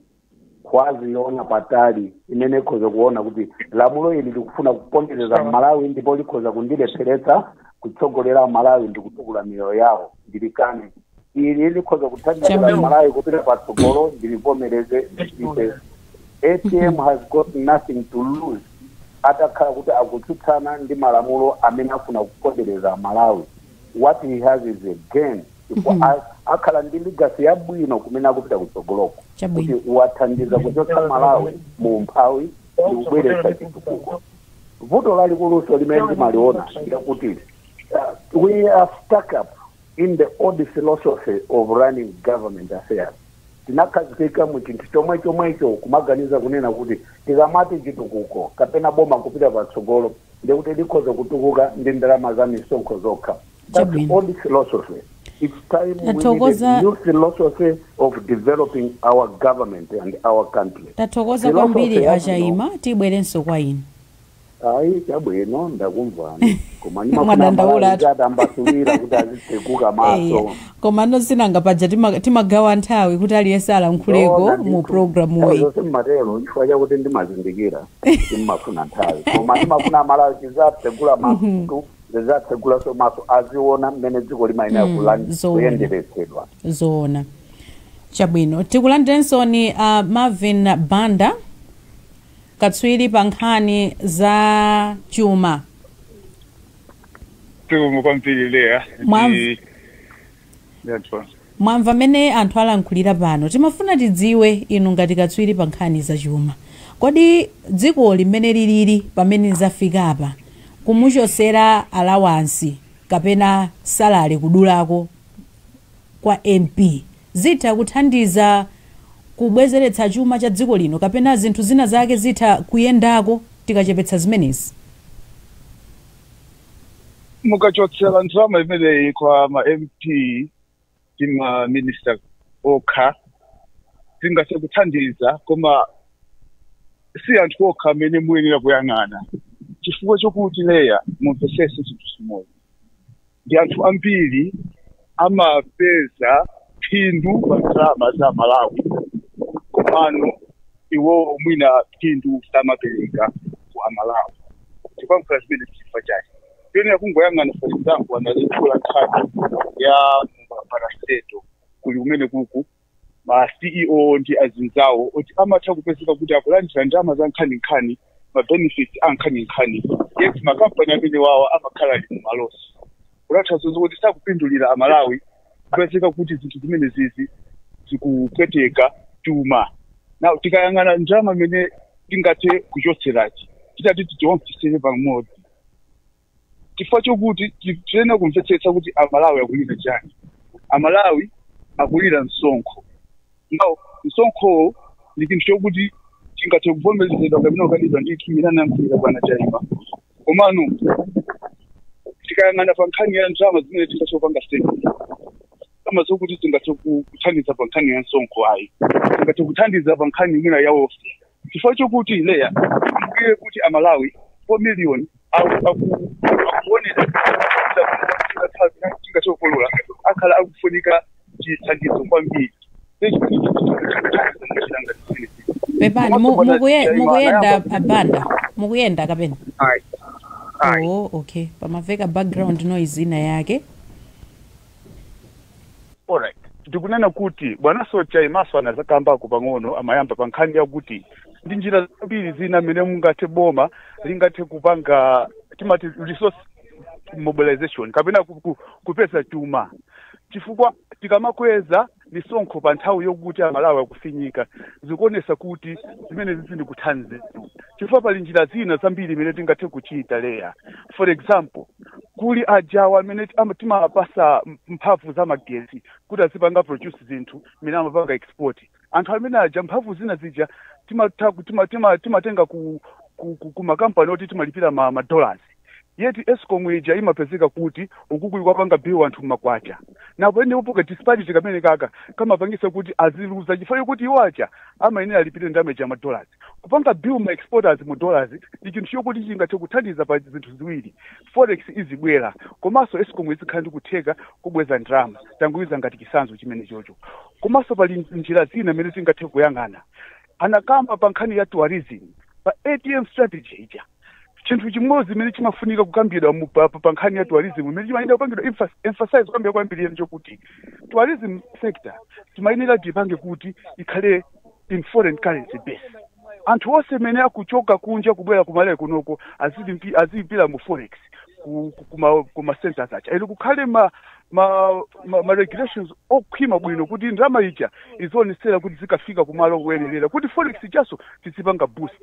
yoona patali imene ikhoza kuona kuti lamulo ili likufuna kupondereza Malawi ndipo likhoza kundilepheretsa kutsogolera Malawi ndi kutukula miyoyo yawo ndilikane. Ili likhoza kuthandizira Malawi kupita patsogolo ndilivomereze ndipe. ATM has got nothing to lose. Atakhala kuti akutsutsana ndi malamulo amene afuna kupondereza Malawi. What he has is a gain. Akhala ndi legacy yabwino kumene akupita kutsogoloko kuti wathandiza kuchotsa Malawi mu mphawi ndi kubweretsa chitukuko. Vuto lalikuluso limene timaliona ndakuti we are stuck up in the old philosophy of running government affairs. Tinakhazikika mu chinthu chomwecho kumaganiza kunena kuti tikamati chitukuko kapena boma kupita patsogolo ndi kuti likhoza kutukuka ndi ndalama za misonkho zokha. That's old philosophy. It's time we need a new philosophy of developing our government and our country.
Tathokoza kwambiri achaima tibwerenso kwa inu.
Ayi chabwino ndakumvani. Koma ndimadandaula ambasulira kuti azitsekuka maso.
Koma nosinanga paja timagawa nthawi kuti aliyense alankhuleko mu programu we.
Zose matero chifukwa kuti ndimazindikira ndimafuna nthawi. Koma ndimafuna Malawi chizatsekula maso. Zezatsekula so maso aziona mmene dziko limayenera kuyenderetsedwa.
Zona. Chabwino tikulandirenso ni Marvin Banda katswiri pa nkhani za chuma.
Tumukwampirilea.
Mwamva mene anthu alankhulira pano. Timafuna tidziwe inu ngati katswiri pa nkhani za chuma. Kodi dziko limene lilili pamene zafika apa kumuchosera alawansi kapena salary kudulako kwa MP zitha kuthandiza kubwezeretsa chuma cha dziko lino kapena zinthu zina zake zitha kuyendako tikachepetsa zimenezi?
Mukachotsera ndrama imeneyi kwa ma MP tima minister okha zingathe kuthandiza koma si anthu okha amene muyenera kuyang'ana chifukwa chokuti leya mumvesese chinthu chimodzi ndi anthu ambiri amapeza phindu pa ndrama za Malawi komano iwo mwina phindu samapereka ku Malawi chifukwa zimene chifukwa chake yone kungoyang'ana for example analikula nkhani ya paraseto kuli kumene kuku ma CEO ndi azinzawo oti amatha kupezeka kuti akulandira ndalama za nkhani ma benefits nkhani yes makampani amene wawo amakhala ndi malosi kulatha zokuti sakupindulira Amalawi kupezeka kuti zinthu zimene zizi zikupweteka chuma. Now tikayang'ana ndalama amene tingathe kuchotserachi titati tiwonse pamodzi chifukwa chokuti tiyenera kumvetsetsa kuti Amalawi akulira chani. Amalawi akulira msonkho. Now msonkho ndi chinthu chokuti tingathe kuvomerezedwa kapena kukadidwa ndi kimilana mkulira bwana Chaima. Komano tikayang'ana pa nkhani ya ndalama zimene tikachopanga state kama zokuti tingathe kuthandiza pa nkhani ya msonkho ayi tingathe kuthandiza pa nkhani imene yawo chifukwa chokuti leya ndiye kuti Amalawi 4 million akuonera tingathe kukolola akhala akufunika chithandizo kwambiri.
Pepani mukuyenda abanda mukuyenda kapena Okay, pamaveka background noise ina yake.
Alright, ndikunena kuti bwana Socha imaso anazakamba kupang'ono amayamba pankhani yakuti ndi njira zambiri zina mene mungathe boma lingathe kupanga timati resource mobilization kapena kupesa chuma chifukwa tikamakweza misonkho pa nthawi yokuti amalawi akufinyika zikuonesa kuti zimene zizindi kuthanzi chifukwa pali njira zina zambiri mene tingathe kuchita leya. For example, kuli ajawa amene timapasa mphamvu za magesi kuti azipanga produce zinthu mene amapanga export. Anthu amene aja mphamvu zina zija timatenga ku makampani oti timalipira ma dollars. Yeti Eskom ija imapezeka kuti ukukuli kwapanga bill anthu makwacha. Napo ene upoka disparity kamene kaka kamapangisa kuti aziluza chifukwa kuti iwacha amayenera alipire ndalama ya dollars. Kupanga bill ma exporters mu dollars ndi chinthu chokuti chingathe kuthandiza pa zinthu ziwiri. Forex izibwera komanso Eskom izikhala ndi kutheka kubweza ndalama tanguiza ngati chisanzo chimene chocho. Komanso pali njira zina mene tingathe kuyang'ana. Anakamba pa nkhani ya tourism pa ATM strategy ija. Chinthu chimodzi mene chimafunika kukambidwa pa nkhani ya tourism mene chimayenera kupangidwa emphasize kwambiri chokuti tourism sector timayenera tipange kuti ikhale in foreign currency base. Anthu onse mene akuchoka kunja kubwera kumalawi kunoko azipira mu forex kuma centers acha ili kukhale ma regulations okhwima bwino kuti ndalama ija izionesera kuti zikafika kumalo kuyenera kuti forex chaso tizipanga boost.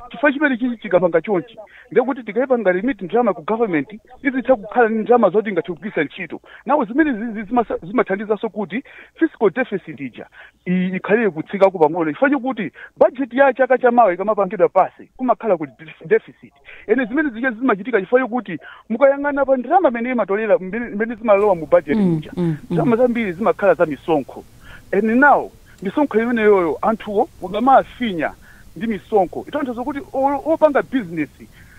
Chifukwa chimene chichi chikapanga chonchi ndekuti tikayipanga limit ndalama ku government izitha kukhala ni ndalama zoti ingathe kugwisa ntchito. Nawo zimene zimathandizanso kuti fiscal deficit ija ikhalire kutsika pang'ono chifukwa kuti budget ya chaka chamawa ikamapangidwa pasi kumakhala kuti deficit. Ene zimene zije zimachitika chifukwa kuti mukayang'ana pa ndalama mene imatolera mene zimalowa mu budget ija ndalama zambiri zimakhala za misonkho. And now misonkho imene yoyo anthuwo ukamafinya ndi misonkho itanthauza kuti opanga business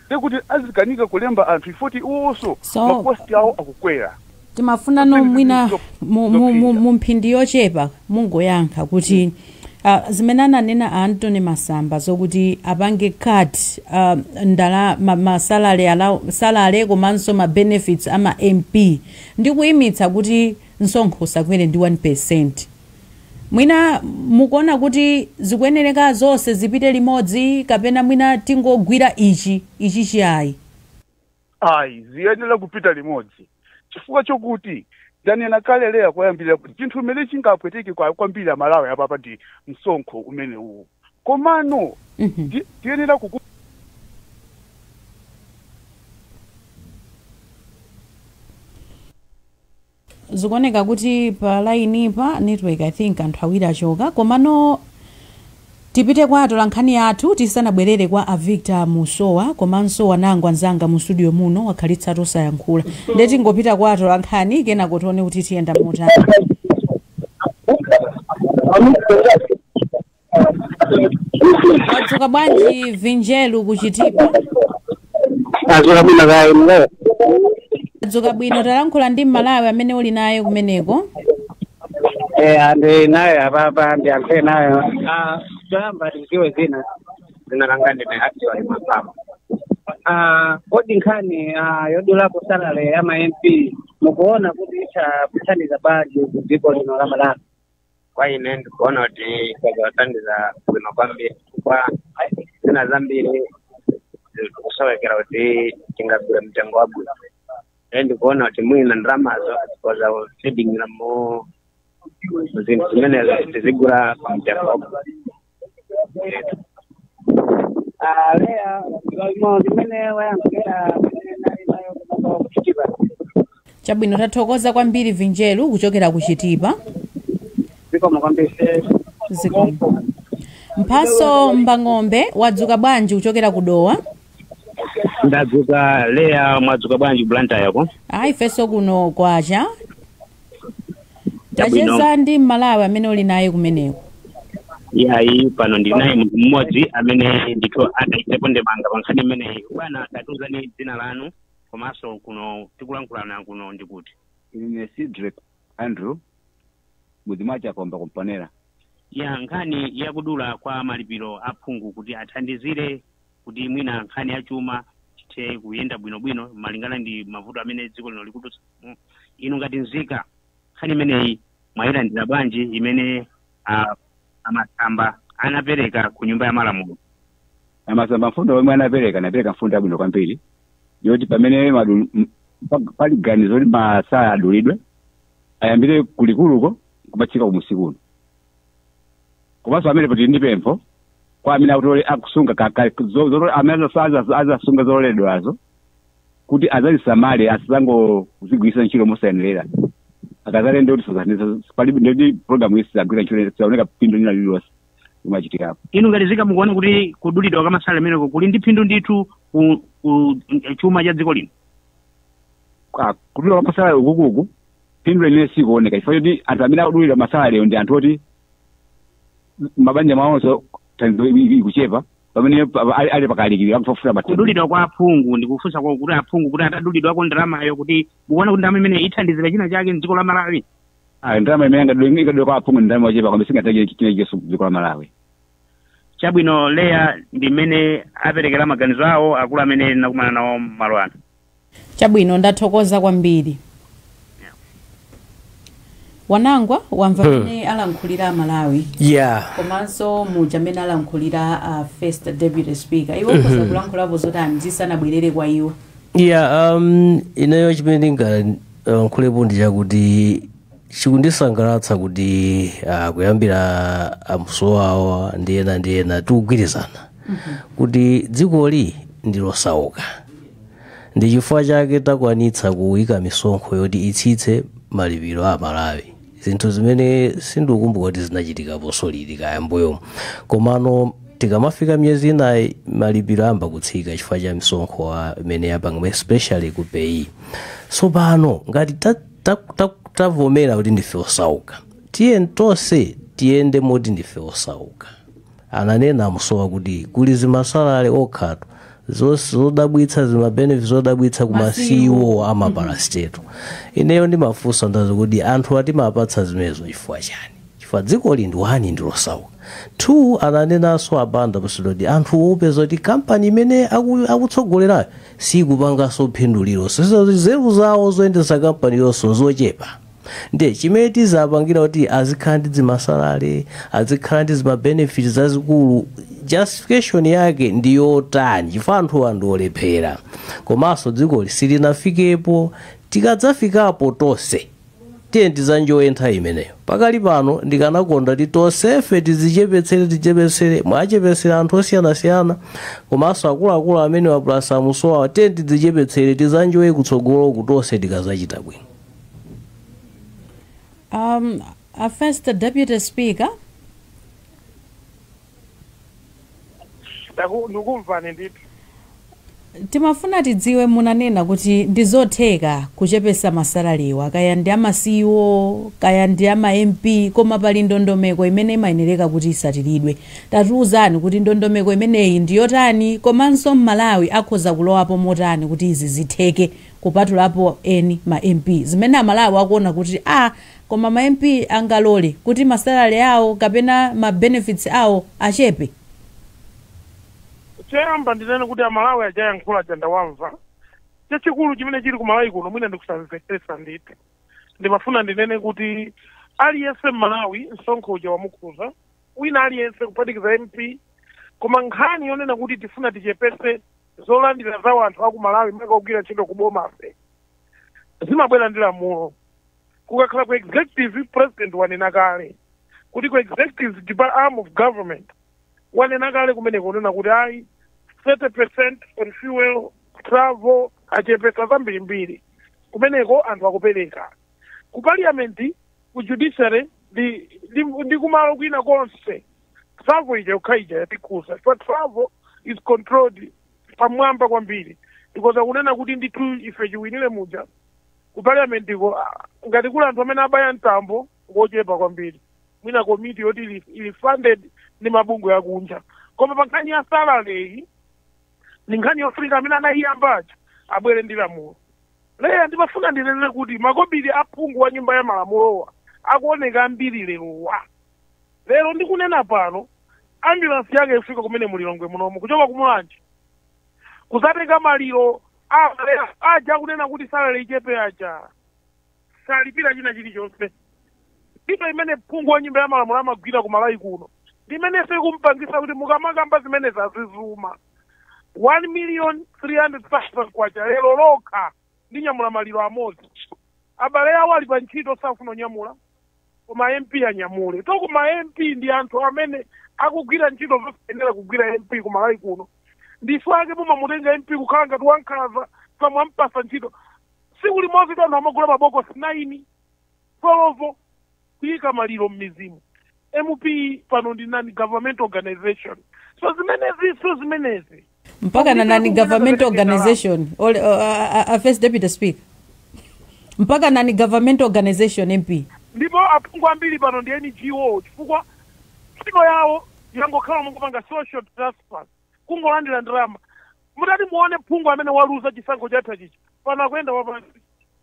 ndekuti azikanika kulemba anthu ifoti uwonso makosti awo akukwera.
Timafuna no mwina mu mphindi yochepa mungoyankha kuti zimene ananena Anthony Masamba zokuti apange cut salary komanso ma benefits ama MP ndi kuyimitsa kuti msonkho usakwere ndi 1%. Mwina mukuona kuti zikuyenereka zonse zipite limodzi kapena mwina tingogwira ichi chiyayi?
Ziyenera kupita limodzi chifukwa chokuti Daniel kale leya kuyambira kuti chinthu mene chingapweteke kwambiri amalawi apapa ndi msonkho umene uwu. Komano tiyenera
zikuoneka kuti pa line pa network I think anthu awiri achoka komano tipite kwa atolankhani athu tisanabwerere kwa Avictor Musowa komanso wanangu anzanga mu studio muno wakhalitsa tosayankhula ndeti ngopita kwa atolankhani kena kotone kuti tiyenda motani. Wadzuka bwanji Vinjelu kuchitipa? Wadzuka bwino talankhula ndi Malawi amene uli naye kumeneko?
Andi naye apapa ndi anthe nayo toyamba tiziwe zina zinalangani ne actually mapapa kodi nkhani yodulapo salary ya ma MP mukuona kuti kuthandiza bwanji dziko lino la Malawi?
Kwa ine ndikuona kuti kwazathandiza bwino kwambiri kwa zina zambiri kusowekera kuti tingagula mtengo wabwino ndikuona kuti mwina ndalamazo zikoza feeding namo zinthu zimene tizigula mtengo wabwino.
Leya zimene wayangera kuchitipa
chabwino tathokoza kwambiri Vinjelu kuchokera kuchitipa.
Zikomo kwambiri.
Zikomo. Mphaso Mbang'ombe wadzuka bwanji kuchokera kudowa?
Ndadzuka Leya mwadzuka bwanji Blanta yako?
Ifeso kuno kwacha. Tacheza ndi Malawi amene uli naye kumeneko.
Yayi pano ndi naye mmodzi amene ndithu adaitepo ndemanga pankhani imeneyi. Bwana tatuzani dzina lanu komanso kuno tikulankhulana kuno ndikuti?
Ine Cedric Andrew mudzimacha komba kumpanera.
Ya nkhani yakudula kwa malipiro aphungu kuti athandizire kuti mwina nkhani ya chuma
ithe kuyenda bwinobwino malingana ndi mavuto amene dziko lino likudutsa. Inu ngati nzika nkhani imeneyi mwayilandira bwanji imene amasamba anapereka ku nyumba ya malamulo?
Amasamba mfundo omwe anapereka mfundo yabwino kwambiri yoti pamene pali ganizo kuti masala adulidwe ayambire kulikuluko kumatsika kumusikuno. Komanso amene poti ndi pempho kwa amene akusunga amene azasunga zololedwazo kuti azazisamale asizango kuzigwisa ntchito mosayenerera. Akazalende kuti palibe ndi programu isi agwira ntchito saoneka phindu lina lililonse kumachitikapo.
Inu ngati nzika mukuona kuti kudulidwa kwa masala ameneko kuli ndi phindu ndithu ku chuma cha dziko lino?
Kudulidwa kwa masala ukukuku phindu lene sikuoneka chifukwa choti anthu amene akudulidwa masala lero ndi anthu oti mabanja mawonso thandizo ikuchepa pamene ali pakalikirira kufuna matenda.
Kudulidwa kwa aphungu ndikufunsa kwa kuti aphungu kuti atadulidwako ndalamayo kuti mukuona kuti ndalama imene ithandizira china chake m'dziko la Malawi?
Ndalama imene ikadulidwa kwa aphungu ndalama yochepa koma singatachire china chake m'dziko la Malawi.
Chabwino Leya ndi mmene aperekera maganizo awo akulu amene nakumana nawo malo ano.
Chabwino ndathokoza kwambiri. Wanangwa wamva mene alankhulira Malawi. Komanso muja mene alankhulira First Deputy Speaker. Iwo kuza kulankhulapo zotani zisanabwerere kwa iwo?
Ineyo chimene ndingalankhulapo ndi chakuti chikundisangalatsa kuti kuyambira amuso awo ndi ena tikugwirizana kuti dzikoli ndilosauka. Ndi chifukwa chake takwanitsa kuyika misonkho yoti itsitse malipiro a Malawi. Zinthu zimene sindikukumbuka kuti zinachitikapo solidi kaya mbuyomu. Komano tikamafika miyezi inayi malipiro amba kutsika chifukwa cha misonkho imene yapangidwa especially ku peyi. So pano ngati tavomera kuti ndife osauka, tiye tonse tiyende moti ndife osauka. Ananena amusowa kuti kuli zimasalale okhatu zodabwitsa zimabenefits zodabwitsa kumasiwo amapalasteto. Ineyo ndimafunsa ndazo kuti anthu atimapatsa zimenezo chifukwa chani? Chifukwa dziko lindi wani ndilosauka. 2 ananenanso abanda pasilodi anthu opeza kuti kampani imene akutsogolerayo sikupanganso phindu lilonse. Nzeru zawo zoyendetsa kampani yonso zochepa. Ndiye chimene tizapangira kuti azikhala ndi zimasalale, azikhala ndi zimabenefits zazikulu, justification yake ndi yotani chifukwa anthu andiolephera. Komanso dziko silinafikepo, tikadzafikapo tonse tiye tizanjoye nthawi imeneyo. Pakali pano ndikanakonda kuti tonsefe tizichepetsere mwachepetsera anthu osiyanasiyana komanso akuluakulu amene wapulasa amusowa tiye tizichepetsere tizanjoye kutsogolo kutonse tikazachita bwino.
First Deputy Speaker.
Ndikumvani ndithu.
Timafuna tidziwe munanena kuti ndizotheka kuchepesa masalariwa kaya ndi amasiwo kaya ndi ama MP koma pali ndondomeko imene imayenereka kuti isatiridwe. Tatiuzani kuti ndondomeko imeneyi ndiyotani komanso Malawi akhoza kulowapo motani kuti izi zitheke kupatulapo eni ma MP zimene Malawi akuona kuti koma ma MP angalole kuti masalari awo kapena ma benefits awo achepe.
Chayamba ndinene kuti Malawi ajayankhula jandawamva. Chachikulu chimene chili ku Malawi kuno mwina ndikusamvetsetsa ndithu. Ndimafuna ndinene kuti aliyense Malawi msonkho uja wamukhuza, wina aliyense kuphatikiza MP, koma nkhani yonena kuti tifuna tichepese zolandira za anthu aku Malawi mpaka kugwira ntchito ku bomafe. Zimabwera ndi lamulo. Kukakhala ku executive president wanena kale kuti ku executive arm of government wanena kale kumene kunena kuti 30% on fuel, travel, achepesa zambirimbiri. Kumeneko anthu akupereka. Ku parliament, ku judiciary, ndi kumalo kwina konse. Travel ija ukhaija yatikusa. But travel is controlled pamwamba kwambiri. Because akunena kuti ndithu ife chiwinire muja. Ku parliament ngati kula anthu amene abaya mtambo ngochepa kwambiri. Mwina committee yoti ili funded ndi mabungwe yakunja. Koma pa nkhani ya salary ni nkhani yofunika amene anayiyambacho abwere ndi lamulo. Leya ndimafuna ndinene kuti makobiri aphungu wa nyumba ya malamulowa akuoneka ambiri lerowa. Lero ndikunena pano ambulance yake ifika kumene mulilongwe munomu kuchoka kumulanje. kuzatenga maliro aja kunena kuti salale ichepe aja salipira china chilichonse. Ntchito imene phungu wa nyumba ya malamulo amagwira ku Malawi kuno ndimene sikumpangisa kuti mukamakamba zimene zazizuma 1,300,000 kwacha lero lokha ndi nyamula maliro amodzi. Abale awo ali pa ntchito safuna onyamula koma MP anyamule. Koma MP ndi anthu amene akugwira ntchito zosenera kugwira MP ku Malawi kuno. Ndife ake mumamutenga MP kukhala ngati wankhanza pamwampasa ntchito. Siku limodzi anthu amagula mabokosi 9 solovo kuyika maliro m'mizimu. MP pano ndi nani government organization. So zimenezi.
Mpaka na nani government organization. First Deputy Speaker. Mpaka nani government organization MP.
Ndipo aphungu ambiri pano ndi NGO chifukwa ntchito yawo yangokhala mungopanga social transfer. Kungolandira ndalama. Mutati muone phungu amene waluza chisankho chatha chichi. Pana kwenda wapansi.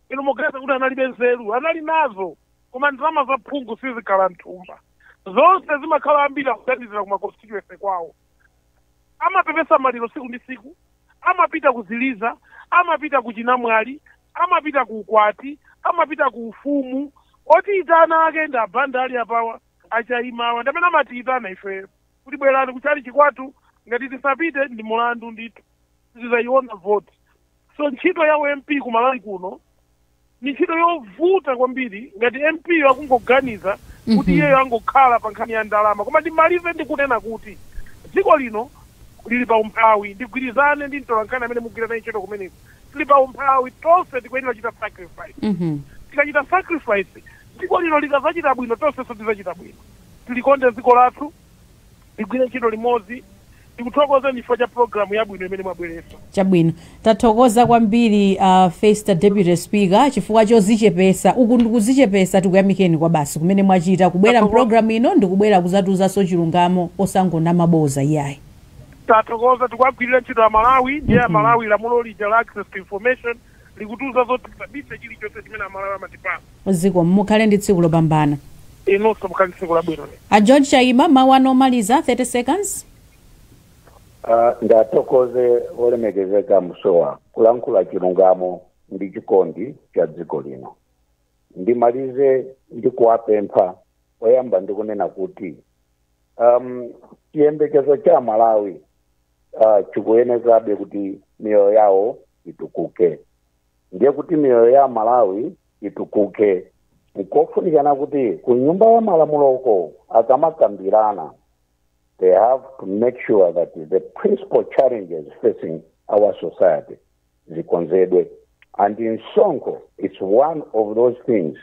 Ino mogeza kuti analibe nzeru. Anali nazo. Koma ndalama za phungu sizikhala nthumba. Zonse zimakhala ambiri akuganizira kuma constituency kwawo. Amapepesa maliro siku ndi siku. Amapita kuziliza. Amapita kuchinamwali. Amapita ku ukwati. Amapita ku ufumu. Oti itana ake nda bandali apawa. Achayimawa. Ndamene amati itana ife. Kuti bwerani kuchali chikwatu. Ngati tisapite ndi mulandu ndithu. Tizayiona vote. So ntchito yawo MP ku Malawi kuno ni ntchito yovuta kwambiri ngati MP akungoganiza kuti iyeyo angokhala pa nkhani ya ndalama. Koma ndimalize ndikunena kuti dziko lino lili pa umphawi. Ndigwirizane ndi mtolankhani amene mugwirana ntchito kumeneko. Tili pa umphawi tonse tikuyenera kuchita sacrifice. Tikachita sacrifice dziko lino likazachita bwino tonse tidzachita bwino. Tilikonde dziko lathu. Tigwire ntchito limodzi. Tikuthokoza chifukwa cha programu yabwino imene mwabweretsa.
Chabwino. Tathokoza kwambiri First Deputy Speaker chifukwa chozichepesa. Uku ndikuzichepesa tikuyamikeni kwa basi kumene mwachita kubwera program ino ndikubwera kuzatiuzanso chilungamo osangona maboza iyayi.
Tathokoza tikwagwirira ntchito ya Malawi ndiye Malawi lamulo lija la access to information likutuza zoti tisabise chilichonse chimene Malawi amatipanga.
Ziko mukhale ndi tsiku lopambana.
Inonso mukhale ndi tsiku labwino.
George Chaima mawu anomaliza 30 seconds.
Ndathokoze olemekezeka Musowa kulankhula chilungamo ndi chikondi cha dziko lino. Ndimalize ndikuwapempha oyamba ndikunena kuti chiyembekezo cha Malawi chikuyenezabe kuti miyoyo yawo itukuke. Ndiye kuti miyoyo ya Malawi itukuke nkofunikana kuti ku nyumba ya malamuloko akamakambirana they have to make sure that the principal challenges facing our society zikonzedwe. And Nsonko is one of those things.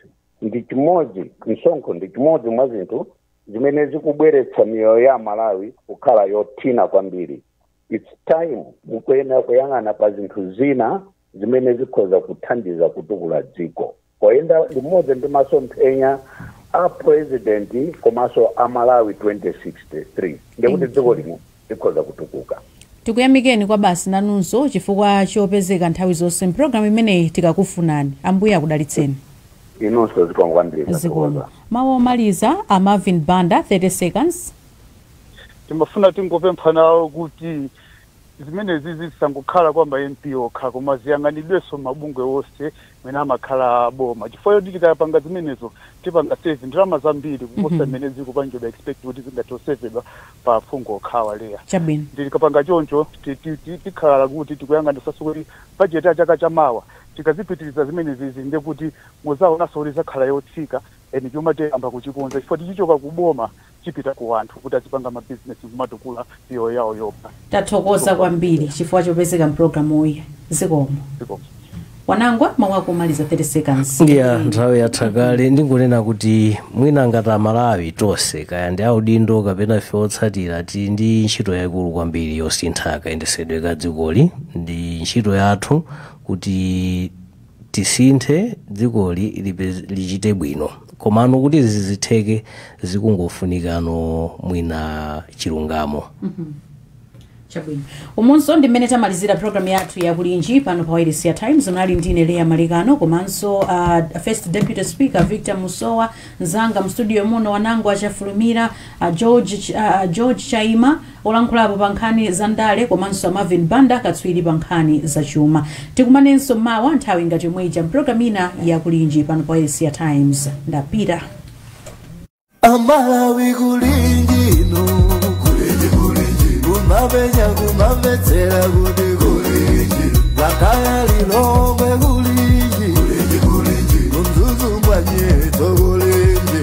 Nsonko ndi chimodzi mwa zinthu zimene zikubweretsa miyoyo ya Malawi kukhala yothina kwambiri. It's time mukuyenera kuyang'ana pa zinthu zina zimene zikhoza kuthandiza kutukula dziko. Koyenda limodzi ndi masomphenya a president komanso a Malawi 2063 ndikuti dziko lino likhoza kutukuka.
Tikuyamikeni kwa basi nanunso chifukwa chopezeka nthawi zonse program imeneyi tikakufunani. Ambuye akudalitseni.
Inonso zikwangwandira.
Zikomo. Mawu omaliza a Marvin Banda 30 seconds.
Timafuna tingopempha nawo kuti zimene zisangokhala kwamba MP okha koma ziyang'anidwenso mabungwe wonse mene amakhala aboma. Chifukwa tikapanga zimenezo tipanga save ndalama zambiri kuposa zimene zikupangira expect kuti zingatosevedwa pa fungo okhawa leya.
Chabwino.
Tikapanga choncho tikhala kuti tikuyang'anisa kuti budget ya chaka chamawa tikazipitiriza zimene zizi ndiye kuti muzaona sori zakhala yotsika eni chuma tiyamba kuchikonza chifukwa tichichoka kuboma chipita ku anthu kuti azipanga mabizinesi kumatukula iyo yawo yokha.
Tathokoza kwambiri chifukwa chopezeka mpulogalamu uyi. Zikomo. Wanangwa mawu akumaliza 30 seconds.
Yeah, nthawi yatha kale ndingonena kuti mwina ngati Amalawi tonse kaya ndi audindo kapena ife otsatira tili ndi ntchito yayikulu kwambiri yosintha kayendesedwe ka dzikoli. Ndi ntchito yathu kuti tisinthe dzikoli lichite bwino. Komano kuti zizitheke zikungofunikano mwina chilungamo.
chabwino umunso ndimene tamalizira program yathu ya kulinji pano pa Wailesi Times. Nali ndine Lea Malikano komanso First Deputy Speaker Victor Musowa, nzanga mu studio muno wanangu achafulumira George Chaima olankhulapo pa nkhani za ndale komanso Marvin Banda katswiri pa nkhani za chuma. Tikumanenso mawa nthawi ngati mweja program ina ya kulinji pano pa Wailesi Times. Ndapita
Amalawi kulinji no kumabenya kumabetsera kuti kulinji wakaya lilongwe kulinji kumzuzungwa nyeto kulinji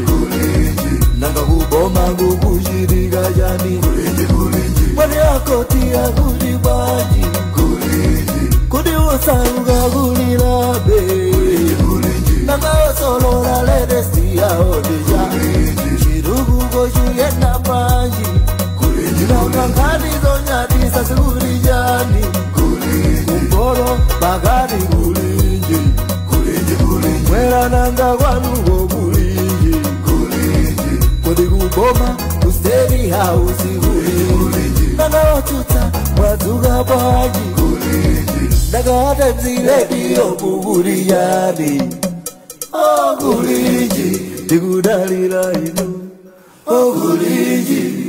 nanga kuboma kukushirika jani mwene akoti ya kulibaji kuti usaruga kulilabe nanga osolola ledesi ya odeja chirugu koshu yena panji Nangangani zonyati sasuri jani Kumboro bagari kulinji Mwera nanga wanugo kulinji Kodi kuboma kusteri hausi kulinji Nanga otuta mwazuga baji Nanga hata mzileti okuguri jani Oh kulinji Digudalila inu Oh kulinji